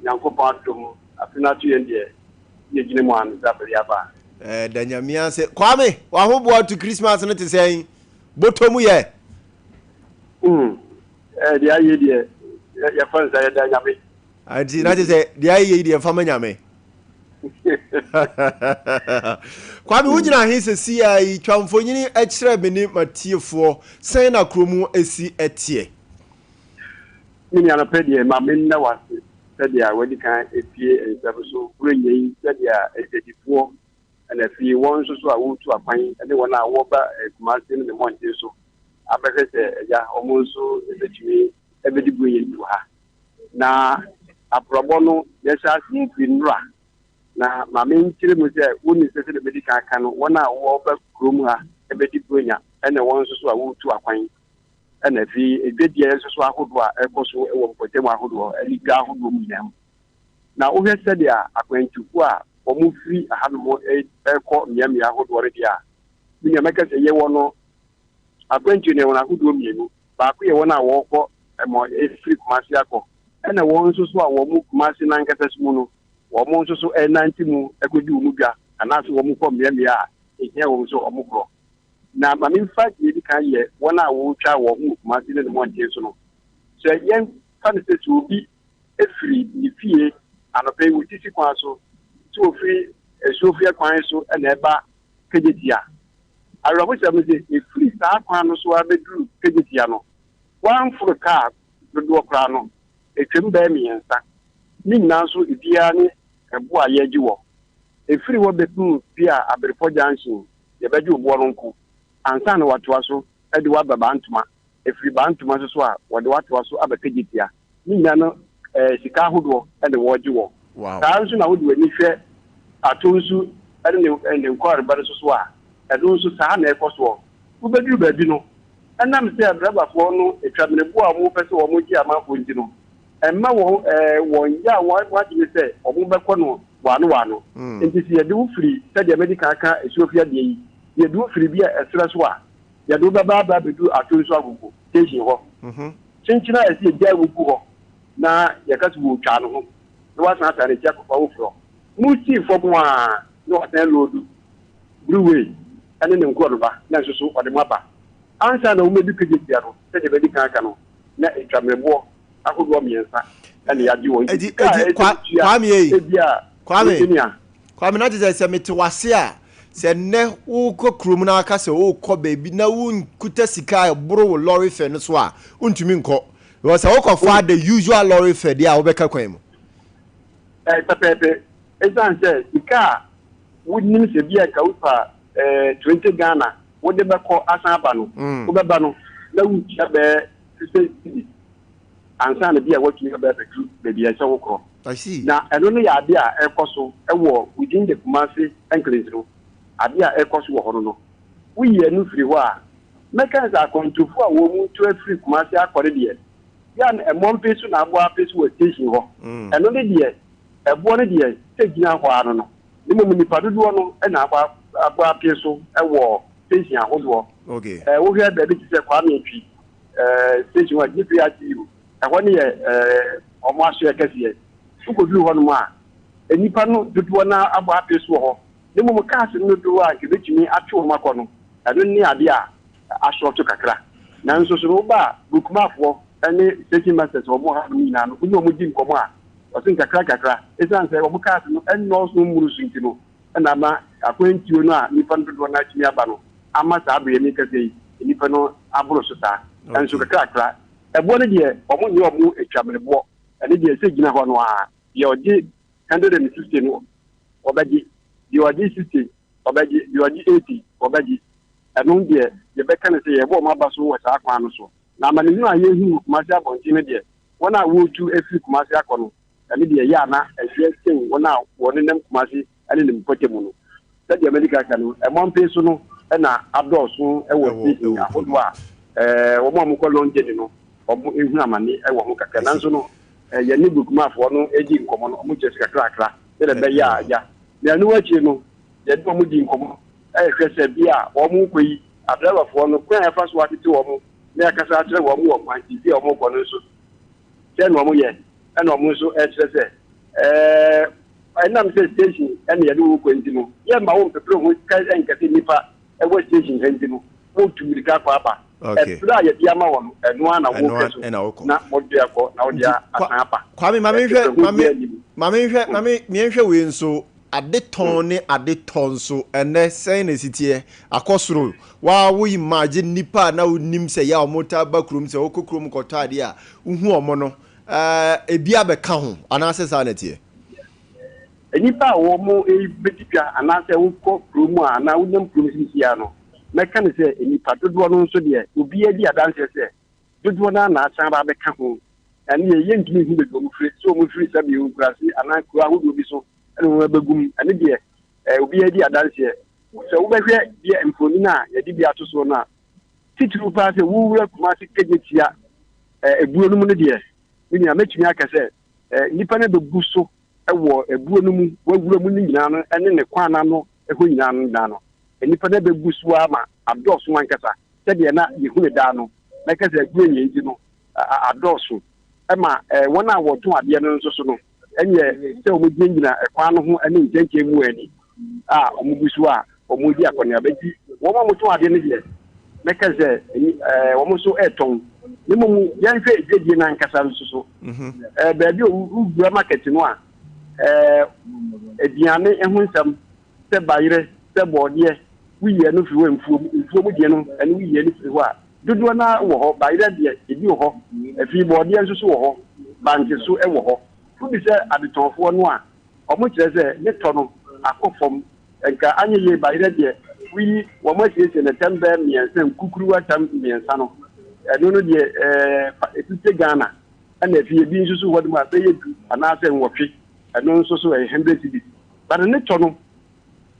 Yankopon dum afina to yende ye gine mo an da bari aba da nyamia se Kwame wa ho bo to Christmas no te sei botomu ye dia ye dia ya fanza ya da nyame anti na te sei dia ye dia fama nyame Kwame wugina he se si ai twamfonyini a kire meni matiefo sen na kromu esi etie mini ana pedie ma menna wase sadia wadi kan epie ensabuso kurenyi sadia edifo ana fi won so a wotu apan ene wona wo ba kumase ne monte so abekese ya omonso ebetumi ebedi buye ndu ha na aprobo no yesa si nra na ma menkire mu se woni se de bedi kan kan wona wo ba krom ha ebedi bunya ene won so a wotu apan ana fi ededi so ahodo a ekoso ewo mpotem ahodo aliga ahodo mu nyam na wo hwese dia akwantuku a omu free ahadmo eko miamia ahodo re dia binya meka se ye wono akwantu ne wona ahodo mienu ba ko ye wona wo ko emo free kumasi akọ ena won so a wo mu kumasi na nkata sumu no wo mu so enanti mu ekodi mu dwa ana so wo mu ko miamia ehia wo so omu kro na ma mi fa ye di kan ye wona wo twa wo mu kumasi ne mo ntie so no so yen fa ne se tu bi efri ni fie anope wo tisi kwa so to free Sofia kwan so na eba kejetia arabo se e free sa kwan no so abedru kejetia no wan furu ka do kra no etwem ba miensa ni na so ibia ne ebo ayeji wo e free wo betu bia aberefo junction ye beju bo no nko ansa na watoa so e de wa baba ntuma e free ba ntuma so a wo de watoa so abekejetia ni na no sika hodo e de wo ji wo ta nso na wo de wani hwe atonsu ene nkware bare so a edo nso saa na ekoso wo bedu baabi no enam se abrabafo no etwamenebo a mo pese wo mo gi ama fonji no emma wo won ya wa ji se omo bekọ no wano enti se yede wo firi se de medical aka Ethiopia de yi yede wo firi bia esra so a yede wo baba bedu atonsu agogo station ho chinchina esi eja agogo ho na yakatu wo twa no ho no wa san tare ja ko wo fro muti fomu a no ten lodu blueway ene ne nkoroba na nso ode maba ansa na umedu kejetia no se de bedi kan aka no na etwamebo akodo miensa ene yaji won Kwame na je se meti wase a se ne wo kokrum na aka se wo kọ baby na wo nkuta sika bro lorry fe no so a untumi nkọ because wo kọ for the usual lorry fe dia wo beka kwan mu pepe ezanse sika wudnim se bia ka upa 20 Ghana wo de beko asan aba no wo beba no na wutia be 60 ansa na bia watu be be bia se wo kro I see na eno no ya ade a ekoso ewo within the Kumasi enclave no ade a ekoso wo horo no wuye nu firi ho a meka za kontufu a wo mu to afiri Kumasi akore de ya na emompesu na agbo apesu wo station ho eno ne de ebo ne de se gina ho ano no ni mo nipa dodo no na agba apesu ewo station ahodo okay wo hwe be bi se kwa na etwi station wa GPRT eho ne omo aso ekese ukoduru ho no ma enipa no dodo na agba apesu ho ni mo kaase no do a kebetumi atwo makọ no eno ni ade a ashoto kakra na nso so ba bukmafo ene station masters omo ha ni na no kunyo omo di nkomo a osin kakra esan se omo kaase no enno so muru sunti no na ma akwantuo no a nipa dodo na chimi aba no ama sa abe mi kase nipa no aburo so ta enso kakra ebo ne de omo nye omo etwamenebo ene de se gina ho no a ye oji 160 no obaji ye oji 60 obaji ye oji 80 obaji eno de ye beka ne se ye bo ma ba so wa sa kwa no so na ma ne nu aye hu Kumasi abonti ne de wona wo tu efi Kumasi akono ene de ye ana ehwe sen wona woni nem Kumasi ene ne mpotemu no se de medical kanu e mon pe so no na adoso e wo ti ahodo a wo mo ko lonje ni no omo ehunu amane e wo ho kakra nanso no ye ni bukumafo no eji nkomo no omo jesi kakra de be ya ya na nu wachi no ye do mo di nkomo hwese bia wo mo koyi adrabafo no kwan ya faso atete wo mo na yakasa atre wo mo wo kwan ti bia wo mo ko no so se no mo ye e no mo so e kire se I'm saying station and you do continue. Yeah, my own people who can get in Nipa, a West Station continue. Go to the Papa. Okay. And Yama and one and not what they are called now. They are Kwame, Mammy, win so. Ade tonso ene say na sitie akosoro wa wo imagine nipa na unim say ya omota bakrum say okokrom kotade a uhu omo no ebia beka ho anase sa na tie nipa wo mo betipia anase wo kokrom a na unyam promisisia no meka ne say nipa dodo no nso de obi adi adanse say dodo na na asan ba beka ho ani ye ntimi hu be go free so mo free sabi u grasi anako ahudo bi so no begum ane de obi adi adanse so wo behwe de emponi na ye di bia to so na titru pa se wo wura kuma se kejetia ebuo no mu ne de ni ametumi aka se nipa na bebu so ewo ebuo no mu wawura mu ni nyina no ene ne kwana no eho nyina no da no nipa na bebu so ama adoso wankasa se de na ye hu ne da no na ka se ebuo nye nti no adoso ema wona woto ade no nso so no enye se omo gyina ekwan no ho ene nkenke mu ani omo busu a omo di akoni abeti wo mo to ade ne de meka se omo so eton ni mo yan hwe edie na nkasa nso so baabi o bua market no a ediane ehun sam se bayire se bode wiye no fiwe mfuo mu die no ene wiye no fiwe a dodo na wo ho bayire de ebi wo ho afi bode nso so wo ho banke so e wo ho fu bi se adetonfo no a omo kire se ne to no akofom enka anyeye bayire de wi wo mo siesie ne tembe miensa nkukuru atam miensa no eno no de etute Ghana ana fi ebi nso so wodum aseye du ana ase nwotwe eno nso so 100 cedis but ne to no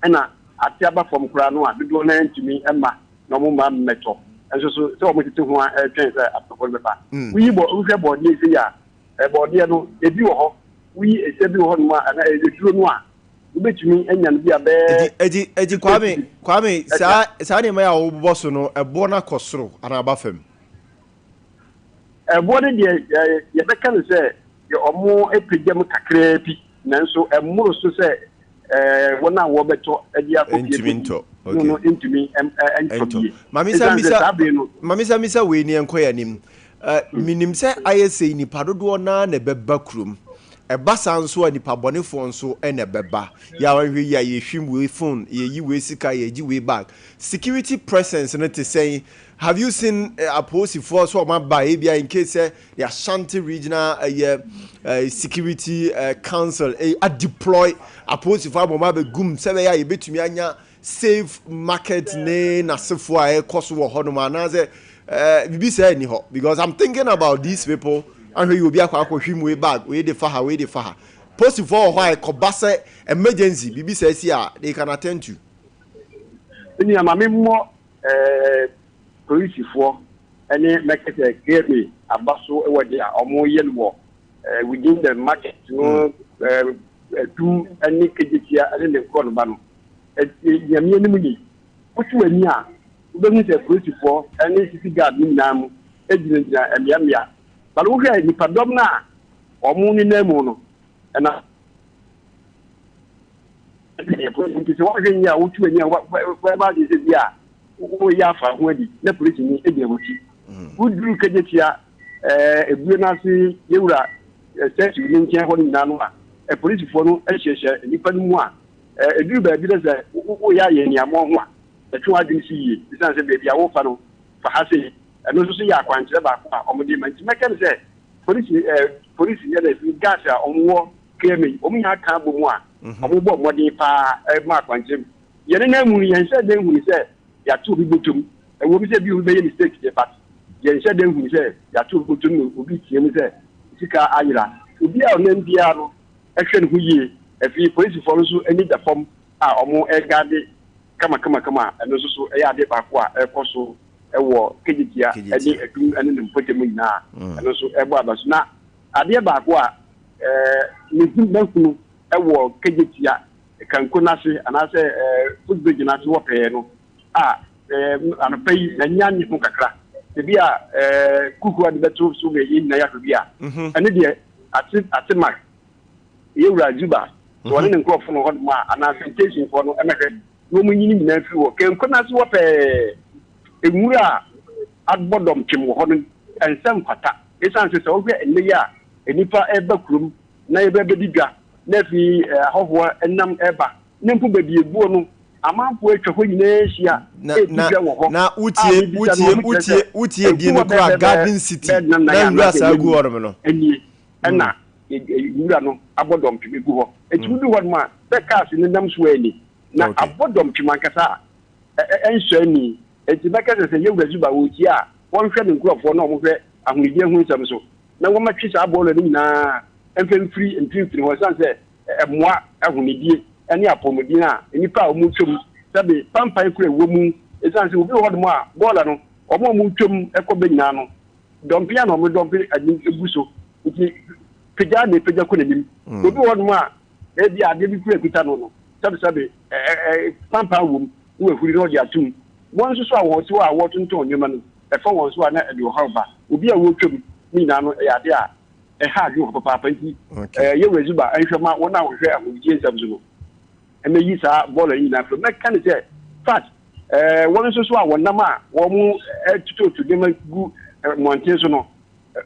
ana atiaba fom kura no a dodo na ntumi emma no mo ma meto enso so se omo tete ho a twen se atofo bepa wi bo hwe body se ya body no ebi wo ho wi esebi wo ho no a ana eduro no a ubetumi enya no bia be eji kwame sa ne ma ya wo boso no ebo na kosoro ana aba fam ebo ne de ye beka no se ye omo epegam kakra pi nanso emuro so se wona wo beto eji akopie no intimi ento mamisa misa we ni enkoya nim minim se ayese ni padodo na na beba krum eba sanso ani pabonefo nso ene beba ya wanhwe ya ye hwim we phone ye yi we sika ye ji we bag security presence no to say have you seen a police force or my by in case the Ashanti regional security council a deploy a police force or my gum sebe ya yebetumi anya safe market ne na sefo a cost wo hodoma na say bibi say ni ho because I'm thinking about these people and you be akwa hwim we bag we dey faha police force why kobase emergency bibi say see they can attend to ni amame mo police for any market gateway abaso ewode a omo yelwo within the market no do any kejetia and the call ba no yamie nimu ni otu ani a ubemu se police for any city guard ni nam ejina emiamia balu hwe ni padom na omo ni namu no na police wa hwe ni a otu ani a wa ba de se bia wo ya fa ho adi na police ni e gbemuti uduru kejetia ebuo na se yewura search ni nchen ho ni nanu a police fo no ehyehyɛ nipa no mu a eduru ba bi da se wo ya ye ni amo ho a etu adwin si yie bisan se beebi a wo fa no fa ha se eno so ya akwankyere ba ko a omode manti meka se police ya da fi gas a omwo kemi omunya ka bo mu a ombo modin pa ma akwankyere yene na mu yen se den hu ni se ya tu bi botum wo bi se bi hu be ye mistake je pat yen se den hu se ya tu botum obi tie mi se sika ayira obi a onan bia no ehwe ne hu yie efi police for so any da form a omo egade kama eno so ya ade ba ko a ekoso ewo kejitia eni edum ene ne mpotemu nyina eno so ebo abaso na ade ba ko a ne hu bankunu ewo kejitia kanko na se anase football na se wo pe no anapai na nyanye ho kakra te bia kuku ade beto so be yin na ya to bia ene de ate mark yewura juba so one ne nkrofo no hɔ ma anastation for no emehwe no mu nyini nyina fi wo kenko na so pe enwura adbodom twem wo hɔ no ensem kwata esan se wo hwɛ enne ya enipa eba kurom na eba bedidwa na fi ahoho enam eba ne mpo bedi ebuo no amanfo atwa hɔ nyina hia na utie die no kura garden city na nwura sa gu hɔ no eni na nwura no abodom twem gu hɔ etudu hɔ no ma be cars ne nam so ani na abodom twem ankasa enso ani enti be cars se yewura zuba wo ti a won hwɛ ne nkurɔfo na ɔmo hwɛ ahunidie hu nsɛm so na wɔn matwi saa bɔɔlo no nyinaa mfimfiri hɔ san sɛ ɛmoa ahunidie ɛne apɔmudin a nipa a wɔn twam sɛbe pampan kura ɛwɔ mu esan sɛ obi wɔ hɔ nom a bɔɔla no wɔn twam ɛkɔ bɛ nyinaa no dɔmpia na wɔn dɔmpe adi egu so nti pagya kɔ n'anim obi wɔ hɔ nom a ebi adeɛ bi kura ekuta no sɛbe pampan wɔ mu wɔ ehuri na ɔde atum wɔn nso so a wɔn ti hɔ a wɔtontɔn nneɛma no ɛfa wɔn so a na ɛde ɔhaw ba obi a wɔtwam ni nyinaa no ɛyɛ ade a ɛha adwe wɔ papaapa nti yɛwura zuba ɛhwɛ ma wɔn a wɔhwɛ ahomegye nsɛm so no ɛmɛyi saa bɔɔlo yi nyinaa fɛ mɛka ne sɛ fact wɔn nso so a wɔnam a wɔn mu ɛtututu nneɛma gu mmɔnten so no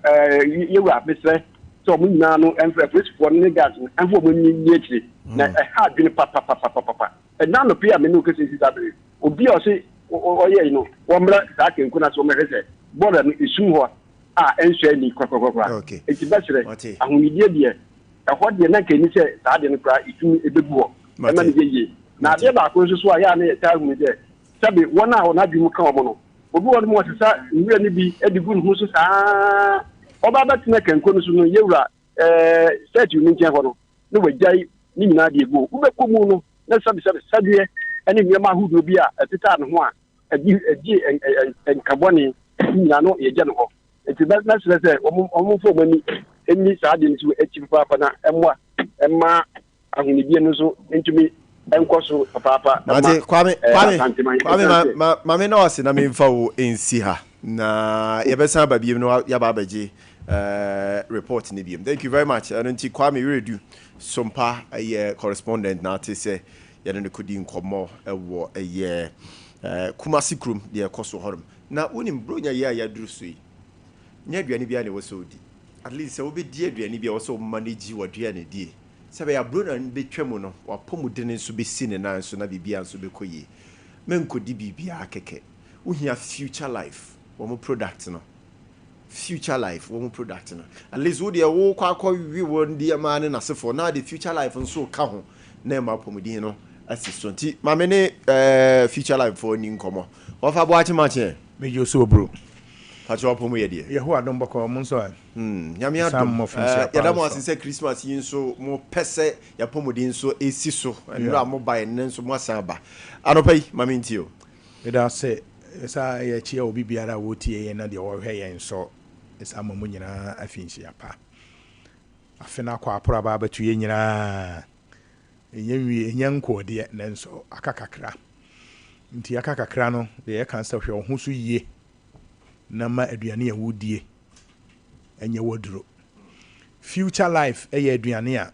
yɛwura abɛsrɛ sɛ wɔn nyinaa no ɛmfɛ polisifoɔ no ne gas no ɛmfɛ wɔn ani ni akyire na ɛha adwene papapapapapa ɛna no pii a mene okese sisa bere obi a ɔse ɔyɛ yi no wɔn mmerɛ saa kenku na so wɔn mɛhwɛ sɛ bɔɔlo no esum hɔ a enso ani kokokokora enti bɛsere ahunidie deɛ ɛhɔ deɛ na kani sɛ saa de no kora itumi ebebu hɔ ɛma ne yeye na adeɛ baako nso so a yɛ ne taa hu sɛ sɛbe wɔn a wɔn adwuma ka wɔn no obi wɔn mu wɔsesa nwura ne bi edi gu ne ho so saa ɔba bɛtena kanko no so no yɛwura sɛti ne nkyɛn hɔ no ne wɔgyae ne nyinaa de egu wobɛkɔ mu no na sɛbe sadeɛ ɛne nneɛma ahodoɔ bi a ɛteta ne ho a ɛdi nkabɔne nyinaa no yɛgya ne hɔ enti na sɛ ɔmo fo mani eni saa de nso akyi papa na ɛma ahunidie no so ntumi ɛnkɔ so papa kwame mame na ɔse na memfa wo ensi ha na yɛbɛsan ba biem no yɛba abɛgye report ne biem. Thank you very much. Nti Kwame Redu Sompa correspondent na ate sɛ yɛne ne kodi nkɔmmɔ ɛwɔ Kumasi krom de ɛkɔ so hɔrom na wonim bronya yɛ a yɛaduru so yi nya aduane bia ne wɔ sɛ odi at least sɛ wobɛdi aduane bia wɔ sɛ manage w'aduane die sɛ bɛyɛ abrona no bɛtwa mu no wapɔmuden nso bɛsi ne nan so na bibia nso bɛkɔ yie menkɔdi bibia kɛkɛ wohia future life wɔn product no at least wo deɛ wo kɔ wi wɔn deɛ ma ne nasefo na de future life nso ka ho na ma apɔmuden no asi so nti ma me ne future life for ni nkɔmɔ wɔfa Boakye mache me yo so bro Pacho apomu ye die. Yeho adom bako mo nso. Nyame adom. Yada mo asese Christmas yi nso mo pese ya pomudi nso esi so. Nra mo ba ne nso mo asan ba. Anopai mame ntio. Eda se esa ye chia obi biara wo tie ye na de wo hwe ye nso. Esa mo nyina afinhia pa. Afena kwa apora ba batu ye nyina. Enyanwie enyanko de ne nso akakakra. Nti akakakra no de ye kan sa hwe ho so yie. Nama aduane a wodie enye woduro future life aduane a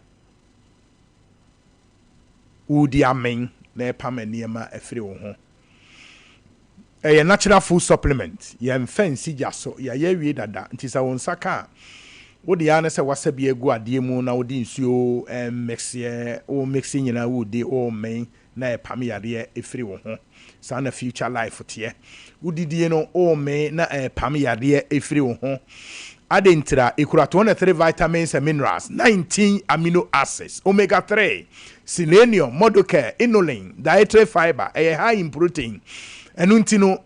wodi amen na epam aniema afiri wo ho natural food supplement ya mfansi jaso ya wie dada nti sa won saka wodi ya na se wasabi egu ade mu na wodi nsuo mixie nyina wodi o men na epam yare afiri wo ho sa na future life tie udidie no o me na pam yade efiri wo ho adentra ekura 23 vitamins and minerals 19 amino acids omega 3 selenium modular inulin dietary fiber high in protein enunti no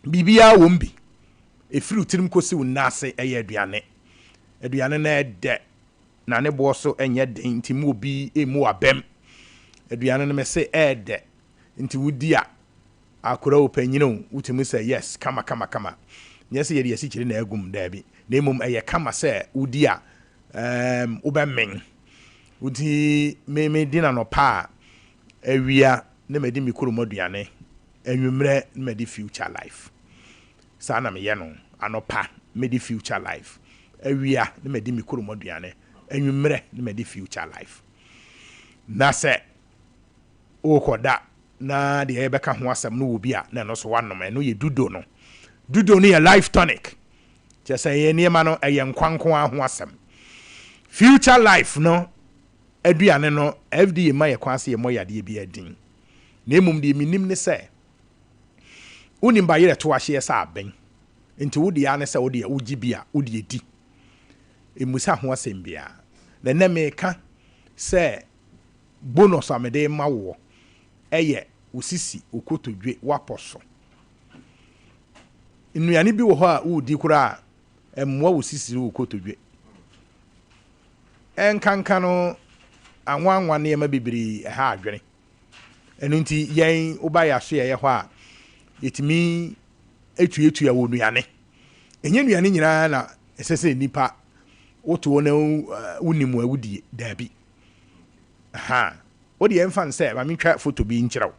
bibia wombi efiri utirim kosi unase aduane na de na ne bo so enye den ntimu obi emu abem aduane no me se de nti wudia akura opanyino wutimi say yes kama yes ye de sikire na agum dabi na emum kama say wudia ubemen wuti me dina no pa awia na medi mikoromaduane anwumre na medi future life sa na me ye no anopa medi future life awia na medi mikoromaduane enwumre na me di future life na se o koda na de ebeka ho asem no obi a na no so wanom no ye dudo no ye life tonic just say niema no eye nkwanko ho asem future life no aduane no fda ma ye kwase ye moyade bi adin na emum de minim ne se unim ba yere to ahye sa aben nti wodi ya ne se wodi ya ugi bia wodi edi emusa ho asem bia na na meka se bonus amede ma wo eye osisi okotodwe waposo nnuane bi wo ho a wodi kura emwa osisi okotodwe enkanka no anwanwa ne ma bibiri ha adwene enu nti yen oba ya so ye ho a yetimi etu ya wo nnuane enye nnuane nyina na esese nipa woto na unimu awudie dabi aha odi yemfa nse ma metwa photo bi nkyerɛw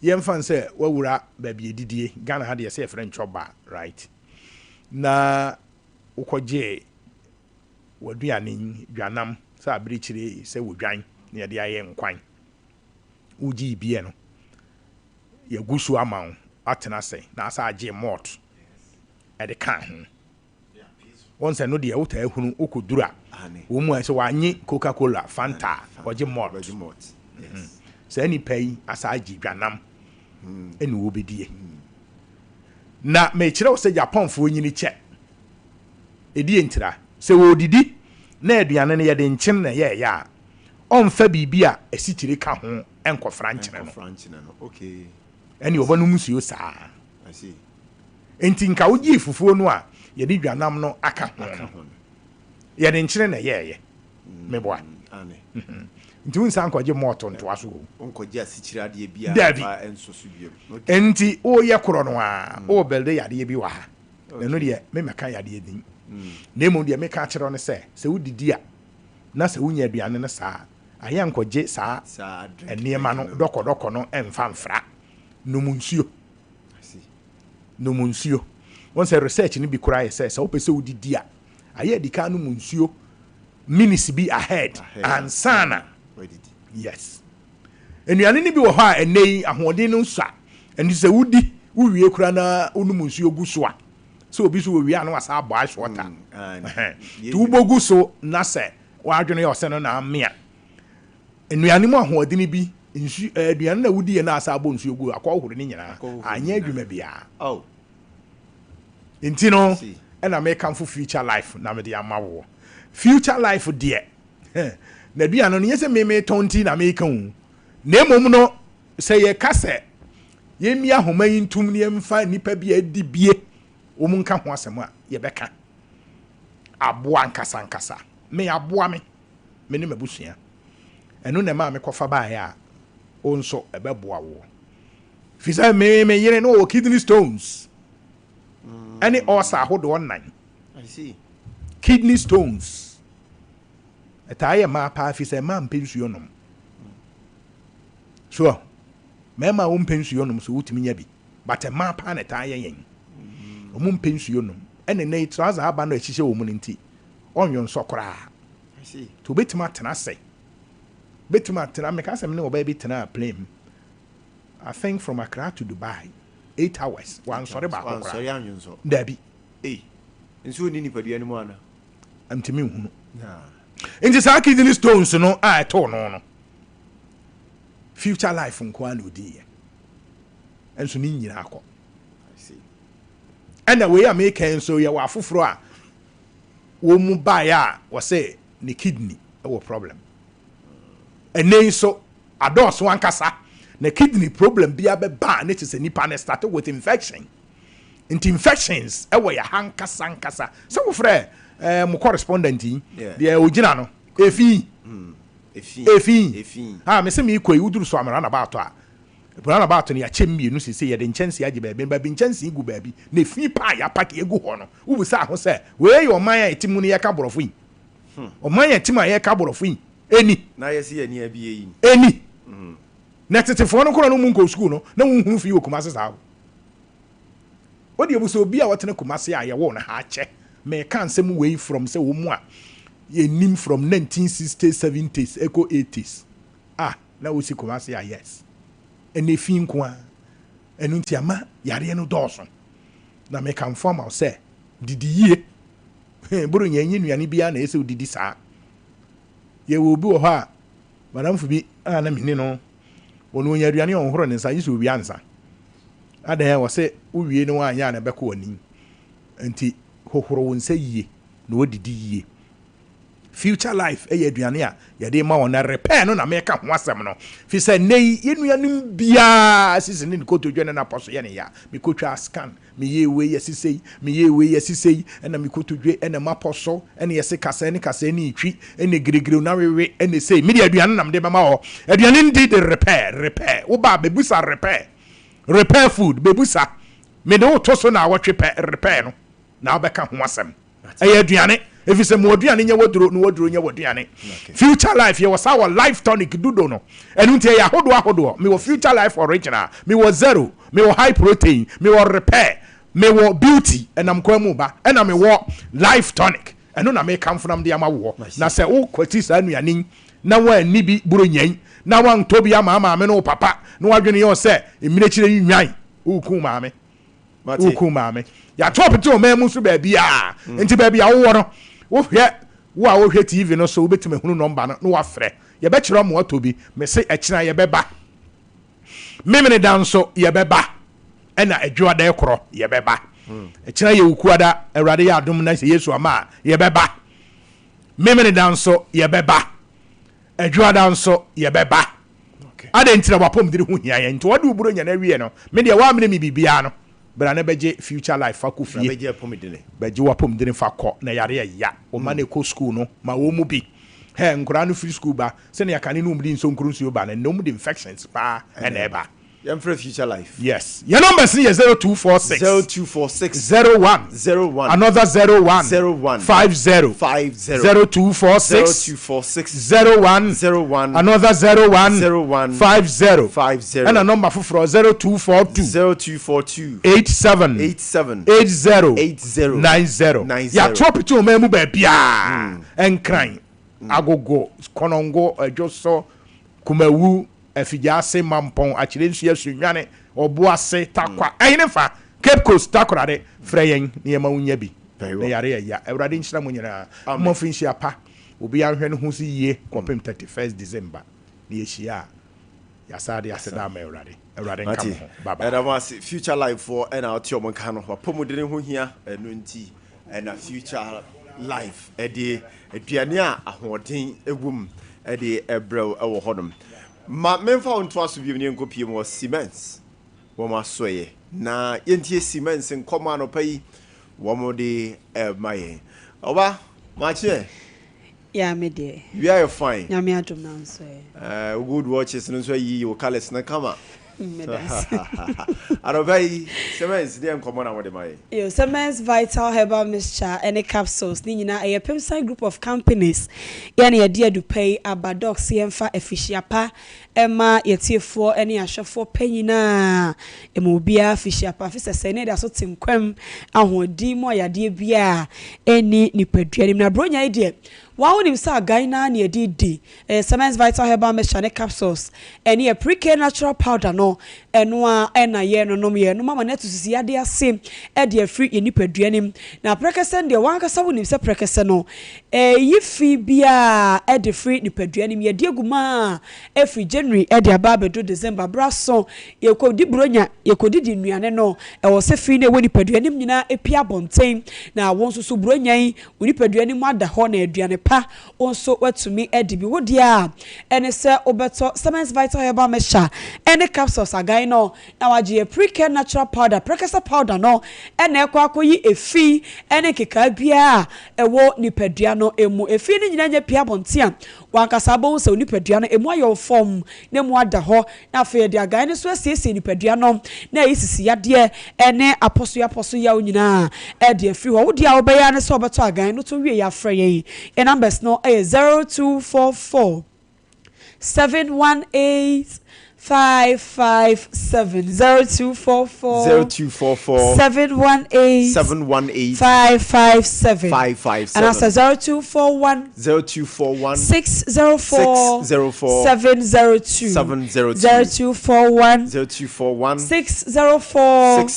yemfa nse wawura baabi edidie Ghana ha de se friend choba right na ukoje waduane dwanam sa abirikyire se wodwan na ye de aye nkwan uji bie no ye gusu amawo atena se na asa agye malt e de kan ho once no de wuta ehunu okodura wo mu ase wanye Coca-Cola Fanta oje malt yes se ni pay asa agye dwanam eni wo bedie na me kire wo se Japan fo nyini che edie ntira se wo didi na aduane ne ye de nkyen na ye ya onfa bibia esikyire ka ho enkofra nkyene no okay eni obonu musuo saa I see enti nka wogi fufuo no a ye de dwanam no aka ho ye de nkyene na ye meboa ane nti unsa nkoje moto ntoa so onkoje asikyire ade bia enso so biem enti o ye koro no a o belde yade bi wa ha na no de me meka yade din na emu de meka kyerɛ no se wodidi a na se wunya aduane no saa aya nkoje saa eniema no doko no emfa mfra no munsuo won say research ni bi kura say so pese wodidi a aya dika no munsuo minutes be ahead and sana yes enuane ni bi wo ha enei ahoden no nsa eni se wudi wuwie kura na onu munsuo guso a so obi so wi anu asa abo ice water tu bogu so na se wadwene yo se no na amia enuane mu ahoden bi nsu aduane na wudi na asa abo nsuo gu akwa hore ni nyina anya adwuma bia intino and I make for future life na me de amawo future life de na dua no nyese me tonti na me kan na emom no se ye kase ye mi ahoma yintum ne emfa nipa bia di bie o mu nka ho asem a ye beka aboa nkasa me aboa me ne mabusua eno na ma me kofa ba ya o nso ebeboa wo fisa me yere no kidney stones any ulcer hold online I see kidney stones ataye ma pa fi say ma mpensuo nom so mema wo mpensuo nom so wutimi nya bi but ma pa na taye yen o mu mpensuo nom ene na trouser aba no ahihye wo mu nti onyo nsokora I see to betima tena say betima tena me ka sem ne oba bi tena plane I think from Accra to Dubai 8 hours one sorry ba ko sorry anyo so dabi nso ni nipadua ni mu ana amtimi hunu nti sa kidney stones no a to no future life nko ala odi ye enso ni nyina akọ I see and we are making so ye wa foforo a wo mu ba ya wo say ni kidney e wo problem ene so ados wan kasa na kidney problem bia be ba na tse nipa na start with infection into infections e wo ya hankasa so wo frɛ mo correspondent de ogina no efi ha me se me koi uduru so amara na ba to a brana ba to ne ya chemmienu sese ye de nchense age ba bi nchense igu ba bi na fi pa ya pack egu ho no wo bu sa ho se we ye oman ya etimu ne ya ka borofo yi oman ya etimu ya ka borofo yi eni na yesi ye ne abie yi eni na tetefo no koro no mu nko school no na wo hu fi okuma sesa wo de obuso obi a wotene kuma se a ye wo na ha che me kan sem wey from se wo mu a ye nim from 1960s 70s echo 80s na wo si kuma say yes ene fi nko a enu ntiama yare no dɔɔso na me kan form out say didi yie buru nyanyi nuane bia na ese didi saa ye wo bi wo ha madam fu bi na mini no onu nya aduane on horo ne nsa yiso obi ansa adan wo se uwie no anya na bɛkɔ ani nti hohoro wo nsa yie na odidi yie future life aduane a yɛde ma wona repair no na meka ho asɛm no fi sɛ nei yenuanim bia sisi ne kotodwe ne na poso ye ne ya me kotwa scan me ye we yesisei me ye we yesisei na me kotodwe na ma poso ene yese kasa ne itwi ene giregire na wewe ene sei me de aduane na me de ma ho aduane ndi de repair wo ba bebusa repair food bebusa me de wo to so na wotwe repair no na obeka ho asɛm aduane if you say moduane nya woduro no woduro nya woduane future life ye was our life tonic dudo no enu ntia ya hodo me wo future life original me wo zero me wo high protein me wo repair me wo beauty enam kwa mu ba ena me wo life tonic enu na me kam from de amawo na say wo kwati sa nuane na wa ani bi buro nyan na wa ntobi ama me no papa no wadwene yo say emire kire nwan uku maame uku maame ya top to me mu so ba bia enti ba bia wo no wo hwe wo a wo hwe TV no so wo betime hunu number no wa frɛ ye be kyerɛ mo atobi me se ɛkyina ye beba memene dan so ye beba ɛna adwuada ekoro ye beba ɛkyina ye ukuada awurade ya adom na Yesu ama ye beba memene dan so ye beba adwuada nso ye beba ade ntira wapom dire hu hia ye nti wode uburo nya na wie no me de wa mene mi bibia no bra na beje future life akofie beje pomidene beje wa pomidene fa kɔ na yare ya o ma na ko school no ma wo mu bi he nkura no free school ba se na yakane no mu di nso nkuru nso ba na no mu di infections pa na eba yam for future life yes your number is 0246 01 another 01 50 0246 01 another 01 50 and a number for 0242 87 80 90 ya drop to me mu ba bia enkran agogo konongo ejoso kumawu afijase mampon akire nsu yasunwane oboase takwa eyinefa Cape Coast takorade freyen ne ma wunya bi na yare ya awrade nhyira mo nyina mo finshi apa obi anhwe ne ho si yie kopem 31st December ne yehia ya sade aseda ma awrade nkam baba era was future life for and out your man kan ho pomodene ho hia enu nti na future life ede aduane a ahoden egum ede ebrew ewo hodom ma memfa onto aso bi ne nkopie mo cement wo ma soye na yentie cement nkoma no pai wo mo de maye oba ma che ya me de we are fine ya me adom na nso good watches no so yi wo colors na kama Arobai Semens dem common na wode mai. Yo Semens Vital Herbal Mixture and capsules ni nyina a Pemsan group of companies. Ya na ye do pay abadox yemfa efisiapa ema yetiefo ene ahwefo panyina emobia efisiapa fisese ne da so tinkwam ahodi mo yade bia eni nipaduanim na bronya ide wa wonim sa gaina na yedidi Semens Vital Herbal Mixture and capsules ene a pre-care natural powder no eno a ena ye no nom ye no mama neto sisi ade ase e de free ye nipaduanim na prekese de wan kasa wonim se prekese no yifi bia e de free nipaduanim ye de aguma e free January e de aba bedo December braso ye ko di bronya ye ko di nnuane no e wo se free ne woni paduanim nyina epia bonten na won so bronya yi woni paduanim ada ho na aduane pa onso watumi e de bi wodi a ene se obeto Semens Vital Herbal Mixture ene capsules aga no na waje pre-care natural powder prekasa powder no ene kwa akoyi efi ene keka bia ewo nipadua no emu efi ni nyina nya pia bontia wankasa bo se nipadua no emu ayo form na mu ada ho na afa de aga ne so asiesie nipadua no na yisisi yade ene aposo ya nyina e de efi ho wodi a obeya ne so obeto aga no to wie ya frɛ yen e numbers no 0244 718 557 0244 0244 718 718 557 557 and after 0241 0241 604 702 0241 0241 604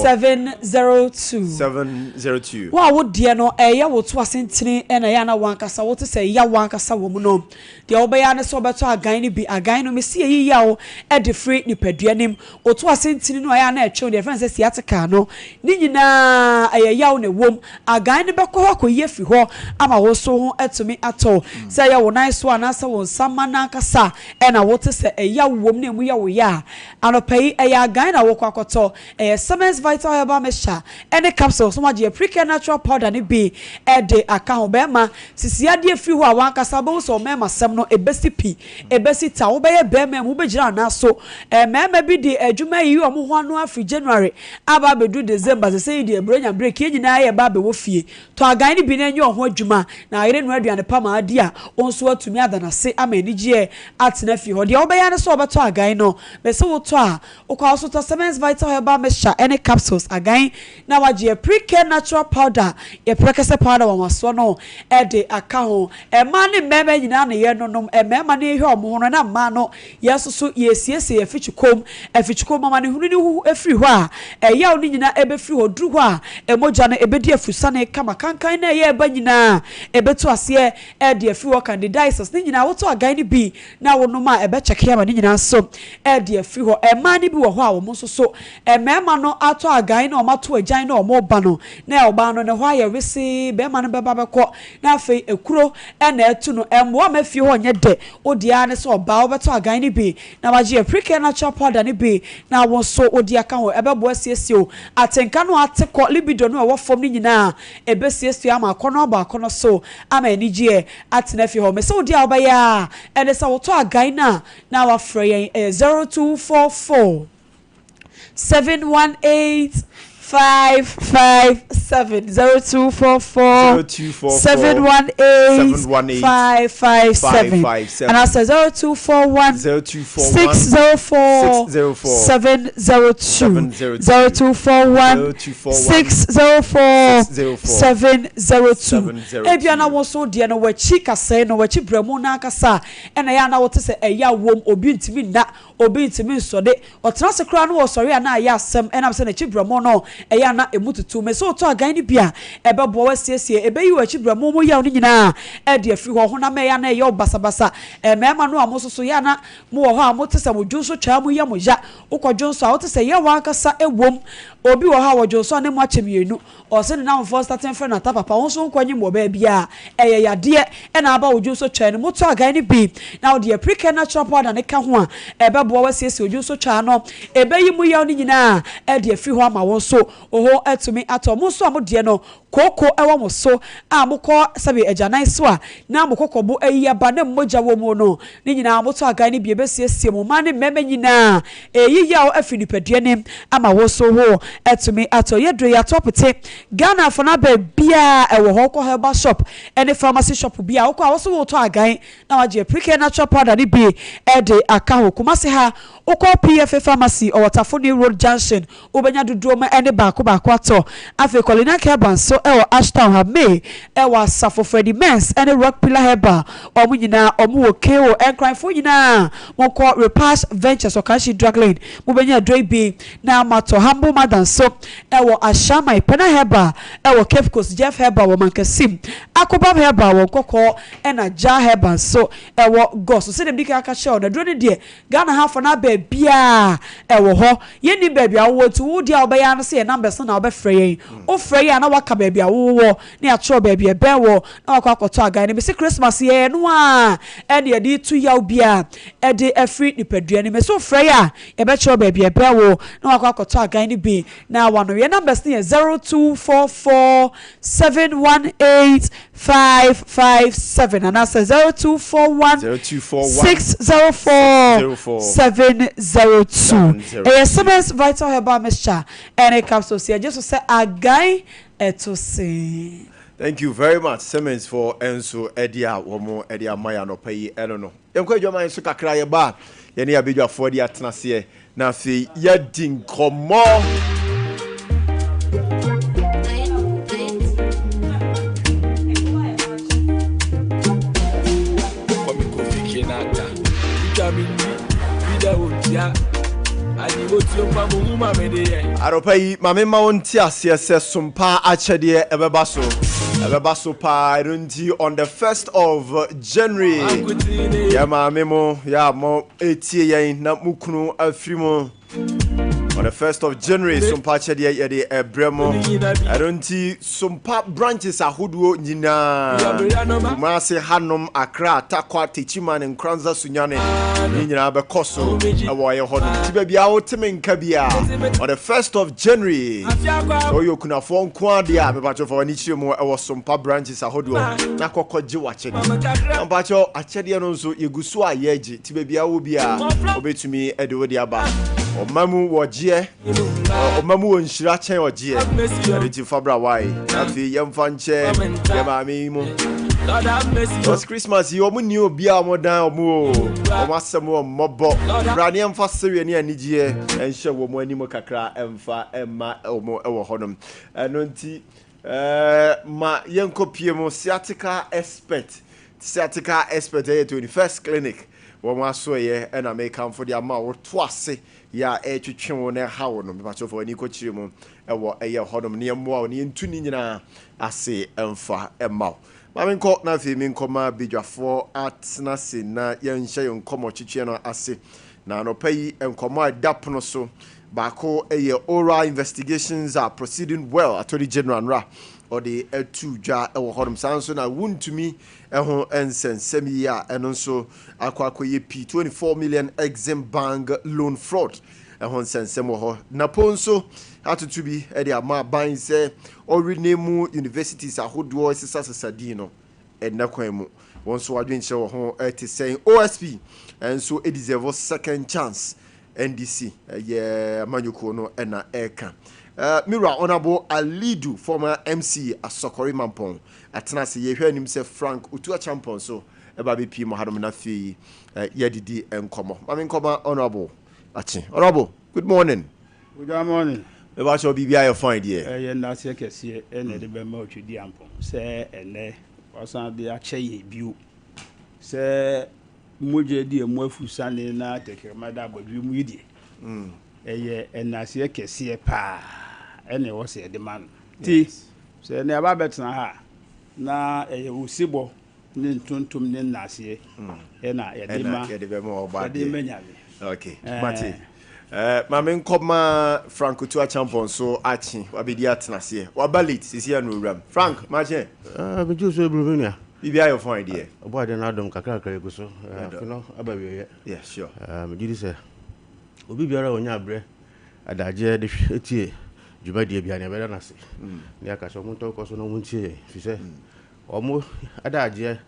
702 702 wa wo de no eya wo to asentene na ya na wankasa wo te say ya wankasa wo mu no de obeya ne so beto agan ni bi agan no me si eyi ya wo e de free ni paduanim wo to asentene no ya na eche de friend say siatika no ni nyina eya wo ne wom agan ne bekọ ho koye fi ho ama wo so ho etumi ato say ya wo nan so anasa wo nsama na kasa e na wo te say eya wom ne mu ya wo ya anopai eya agan na wo kwakoto Semens Vital Herbal Mixture any capsule so much pre natural powder ni bi e de aka ho be ma sisia de free ho awan kasa be so me masem no ebesi pi ebesi ta wo be ye be ma mu be gira na so mema bi de adwuma yi omo ho anu afri January aba be do December say de brenya break ye nyina ye ba be wo fie to agan ni bi na enye ho adwuma na ayere no aduane pa ma ade a onso atumi adana se ama ni gie atena fie ho de wo be ya ne so obeto agan no be se wo to a wo kwa so to Semens Vital Herbal Mixture any capsules again na waje pre-care natural powder ye prekese powder wa so no e de aka ho e ma ne meme nyina na ye nonom e mema ne hwe omo no na ma no yesusu ye siesie efichukom mama ne hunu ne hu efri ho a e yaw ne nyina ebe fri ho dru ho a e moja no ebe di afusa ne kama kankan na ye eba nyina ebe to ase e de afri ho candidiasis ne nyina woto again ne bi na wonoma ebe cheke ya ma ne nyina so e de afri ho e ma ne bi wo ho a wo mo so e mema no ato agan na omato agan na omoba no na oba no ne ho aye wese be ma no beba beko na afei ekuro na etu no emwo mafie ho nye de odia ne so oba obeto agan ni bi na waje pre natural powder ni bi na won so odia ka ho ebebo asiesie o atenka no ateko libido no wo fom ni nyina ebesiesie ama akono oba akono so ama enije atena fie ho me so odia oba ya ene sa woto agan na wa frey 0244 718 557 0244 718 557 and I say 0241 604 702 0241 604 702 ebia na woso de no wachi kase no wachi bremu na kasa ena ya na wote se eya wom obi ntimi na obi ntimi nsode otrase kra no wo sori na ya asem ena se na chi bremu no eya na emututu me so to agan ni bia ebebo wasiesie ebeyi wachi bremu mo ya oni nyina e de afri ho na me ya na eya basabasa mema no amososo ya na mo ho a mo tese mo dwunso twa mo ya mo ya ukwadwunso a wote se ya wa akasa ewom obi wo ha wodwunso ne mo achemienu o se na mo starting friend na papa won so nkwanyi mo ba bia eye yade e na aba wodwunso twa ne mo to agan ni bi na wo de pre natural powder ne ka ho a ebebo wasiesie wodwunso twa no ebeyi mo ya oni nyina e de afri ho ama won so oho etumi atomo so amode no koko ewo mo so amukọ sabe ajanan so a na amukọ bo ayi aba na mmoja wo mu no ni nyina amoto agan ni bie besiesie mo ma ne meme nyina eyi ya o afinipadua ne ama wo so ho etumi ato yedro ya topete Ghana for na ba bia ewo ho ko herbal shop any pharmacy shop bia wo ko wo so wo to agan na waje pre natural powder ni bi e de aka ho kumase ha ukọ PF pharmacy or Watafoni Road Junction ubenya dudu ma ene ba ko ato afi kolina keban so e Ashtown ha me e wa Safo Freddy Mens ene Rock Pillar Herbal omu nyina omu wo KO encryfo nyina mo ko Repass Ventures Okashi Drug Lane ubenya doi bi na mato Humble Madan so e wo Ashama Ipena Herbal e wo Cape Coast Jeff Herbal wo Mankasim Akobab Herbal wo kokọ ena Ja Herbal so e wo Gos so dem dika aka show na dro ne de Ghana ha for na bia ewo ho ye ni bia wo tu wo dia obeya no se numbers na obefre yen o frey ya na waka bia wo na ya tro bia be wo na wakọ akoto agan ne be se Christmas ye no a e de di tu ya bia e de afri nipadua ne me so frey ya e be tro bia be wo na wakọ akoto agan ne bi na wa no ye numbers ne 0244 718 557 and that's 0241 604 702 Semens Vital Herbal Mixture and a capsule here just to say a guy to see Thank you very much, Simmons, for Enso Edia Womo Edia Maya no pay Elono. Yamko Joma so kakra ye ba ye ne abedwa for di atenase na fi ye din komo. Aropai mame ma wonti ase se Sompa achede ebebaso pa runti on the 1st of January ya mame mo ya mo etie yen na mukunu afrimo on the 1st of January Sompa achede ye de ebremo runti Sompa branches ahoduo nyina ma se hanom Accra Takwa Techiman Nkranza Sunyane nyina be koso ewo ye hodum tiba bia wotemen kabia on the 1st of January oyo kuna fo nko ade a mebacho fo ni chire mu ewo Sompa branches ahoduo na kokoje wachede mebacho achede no nso yegusu a yeji tiba bia wo bia obetumi ede wo de aba omamu woje omamu wonhira chen oje ade ti fabra wai afi yemfa nche yemami mu It's Christmas, you only obi a modan omo omasemo mobo brane emfa sewe ne anigye enhye wo mo animo kakra emfa emma omo ewo hodom eno nti ma yenkopie mo sciatica expert ye 21st clinic wo mo aso ye na make am for the ama wo to ase ya etwetwe wo na ha wo no me pacho for ani ko kire mo ewo eye hodom ne mo a ne ntu ni nyina ase emfa emma Maminko na fi minkoma bidwafo atna se na yenhye yonkomo chichie no ase na no payi enkomo adapono so baako eye oral investigations are proceeding well attorney general nra or the etu dwa ewo hodom sanso na wuntumi eho ensensemi ya eno nso akwakoye P24 million Exim Bank loan fraud ehon ensensemo ho na ponso atutu bi e de ama ban se orinemu universities ahodo sisasasadi no enakwan mu wonso wadwenche wo ho eti saying OSP and so it deserve second chance NDC ye manyuko no na eka Mira Honorable Alidu former MC Asokori Mampong atena se ye hwe anim se Frank Utua champion so eba be pi mo hadom na fi ye didi enkomo mamenkoma Honorable Achi Honorable good morning. Good morning. Eba so bibia you find here Ye na se kese ene de be ma otwedi ampon se ene wasan de akye ye biu se moje di emu afusane na tekrema da abadwi mu yidie eye enase kese pa ene wo se de man ti se ne aba betena ha na eye usibo ne ntontom ne nase ena ye de be ma oba de menyame okay mate Mamen koma Frank Utua champion so achi wabedi atenase wabalit sisi anu ram Frank mache be ju so bruvenia bibia you find here obo de na dom kakra egu so fino abawiye yeah sure me jidi se obi biara onya abre adaje de etie jubadi bia ne be na se ne aka so mun to ko so no mun tie fi se omo adaje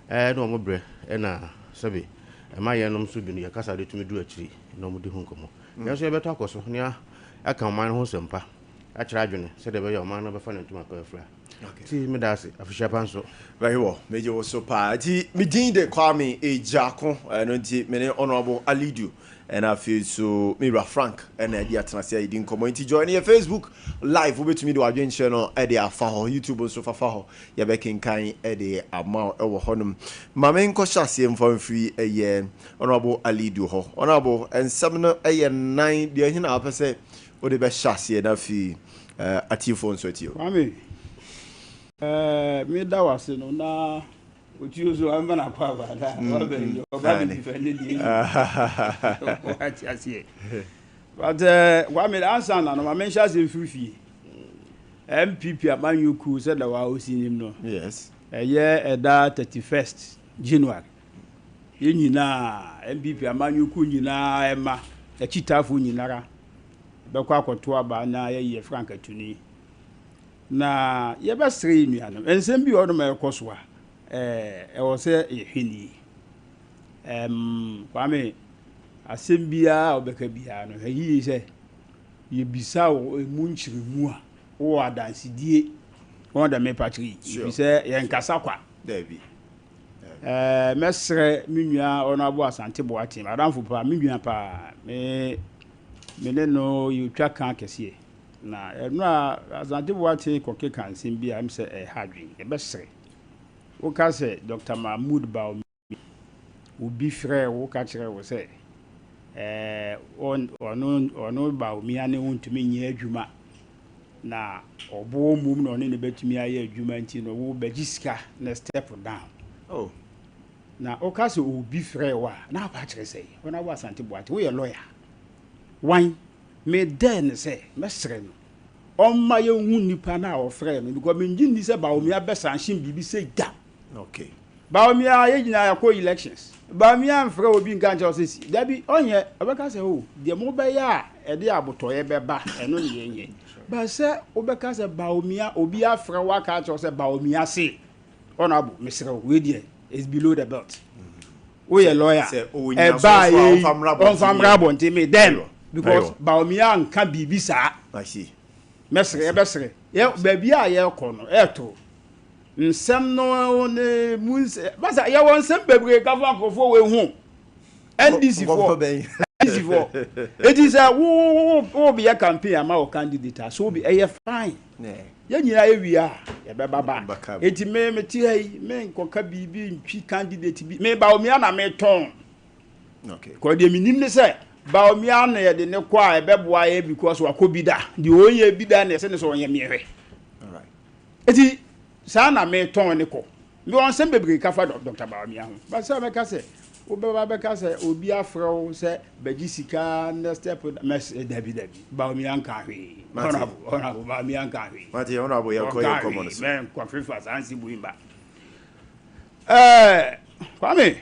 no omo bre na sabi ma ye nom so bi no ya kasa de tumi du akiri no mo de hu nkomo ya so ye beto akoso ne aka man ho sempa a kira adwene se de be ye man no be fa ne tuma ka afra ti me da se afisha panso very well meje wo so pa ti me din de Kwame Ejako no ti me ne Honorable Alidu and I feel so Mira Frank and idea atenase idin community join your Facebook live we betumi do adwen channel e de afa ho YouTube so fafa ho ye be kinkan e de ama ewo honum mame nko hyase mfamfiri eye Honorable Alidu ho Honorable ensem no eye 9 de hina apese o de be hyase na fi atifo nso ti o Kwame me da wase no na Uchuzo ambana kwa bada wabe obadi defend di but wa me answer na no ma mention say fifi MPP amanyuku said that wa osinim no yes eda 31st January yenyina MPP amanyuku nyina ema ekitafo nyinara bekwa akoto aba na ye Frank Atuni na ye be sere nuano ensem bi odom ekoso a e wo se yehini Kwame asembia obeka bia no yi se ye bisa wo emu nchirimu a wo adansidie wɔn da me patri bi sɛ yɛn kasa kwa David. Mesre me nua ɔno abo asante Boakye adamfo pa me nua pa me ne no yɛtwa kan kɛseɛ na ɛno a asante Boakye kɔke kansɛm bi a m sɛ hadwen ɛbɛsere woka sɛ Dr. Mahmoud Baomi obi frɛ wo ka kyerɛ wo sɛ ɔno Baomi ane wontumi nyɛ adwuma na ɔbo mum na ɔne ne bɛtumi ayɛ adwuma nti no wo bɛgye sika na step down Oh. na woka sɛ obi frɛ wo a na aba kyerɛ sɛ ɔno abo asante Boakye woyɛ lawyer wan me den sɛ mɛsrɛ no ɔmma yɛhu nipa na ɔfrɛ no because me ngyi ni sɛ Baomi abɛsanhye bibi sɛ da Okay. Baomi yɛ nyina yakɔ elections Baomi amfrɛ obi nka nkyɛ sɛ si dabi ɔnyɛ ɔbɛka sɛ o deɛ mo bɛyɛ a ɛde abotɔyɛ bɛba ɛno ne yɛnyɛ ba sɛ wobɛka sɛ Baomi obi afrɛ wo aka kyerɛ sɛ Baomi ase ɔno abo mesrɛ wo we deɛ is below the belt woyɛ lawyer ɛba yɛ ɔmfamra abɔnten me then because Baomi anka biribi saa I see. mesrɛ ɛbɛsrɛ baabi a yɛkɔ no ɛto nsɛm no ne munse basa ya won nsɛm bebre ka fa nkofo we hu NDC for it is a wo be a campaign ama o candidate so be fine ya nyina ewia ya be baba eti me ti hai me nkoka bibi ntwi candidate bi me Baomi na me ton okay ko de minim ne se Baomi na ye de ne kwa ebeboa ye because wa ko bida de onye bida na se ne so onye mehwe all right eti sana me ton ne ko me won sem bebre ka fa Dr. Baomi ho ba se me ka se wo be ba be ka se obi afro se bagi sika next step dabi Baomi anka hwe ona Baomi anka hwe mate ona bo ye ko ye common so men ko fifa sansi buimba kwame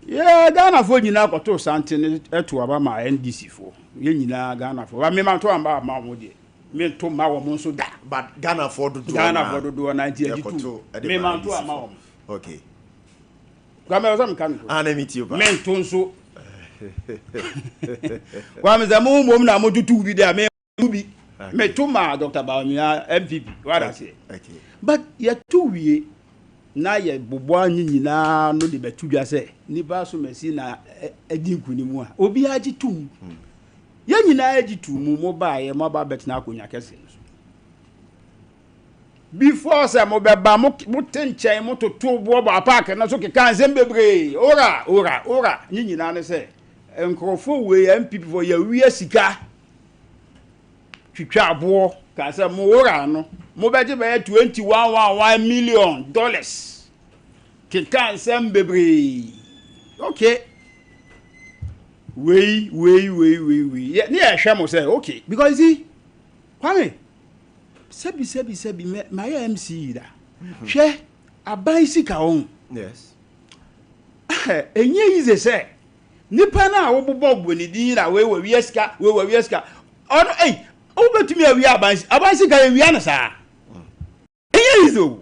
ye Ghana fo nyina koto sante ne eto aba ma NDC fo ye nyina Ghana fo wa me ma to amba ma mo de me to ma wo mo so da but Ghana for do Ghana for do 1982 me ma to ama wo okay kwame o sam kan ana meet you ba me to so kwame za mo mom na mo tutu bi da me bi me to ma Dr. Baomi MPP what I say okay but ye to wie na ye bobo anyi nyina no de betu dwa se nipa so mesi na adi nkunimu a obi agi tum ye nyina agi tum mo ba ye mo ba bet na akonya kese before say mo be ba mo tenchen mo toto bo ba park na so keka nsem bebre ora nyi nyina ne se enkrofo we MPP for ye wi asika twitwa abo ka say mo ora no mo beje be $21.1 million keka nsem bebre okay we yeah ni ehwe mo say okay because see kwame sebi my MC da hwe aban sika on yes enye ize say nipa na wo bobo boni din na we wiesika ono o betumi awi aban sika wi na sa enye izo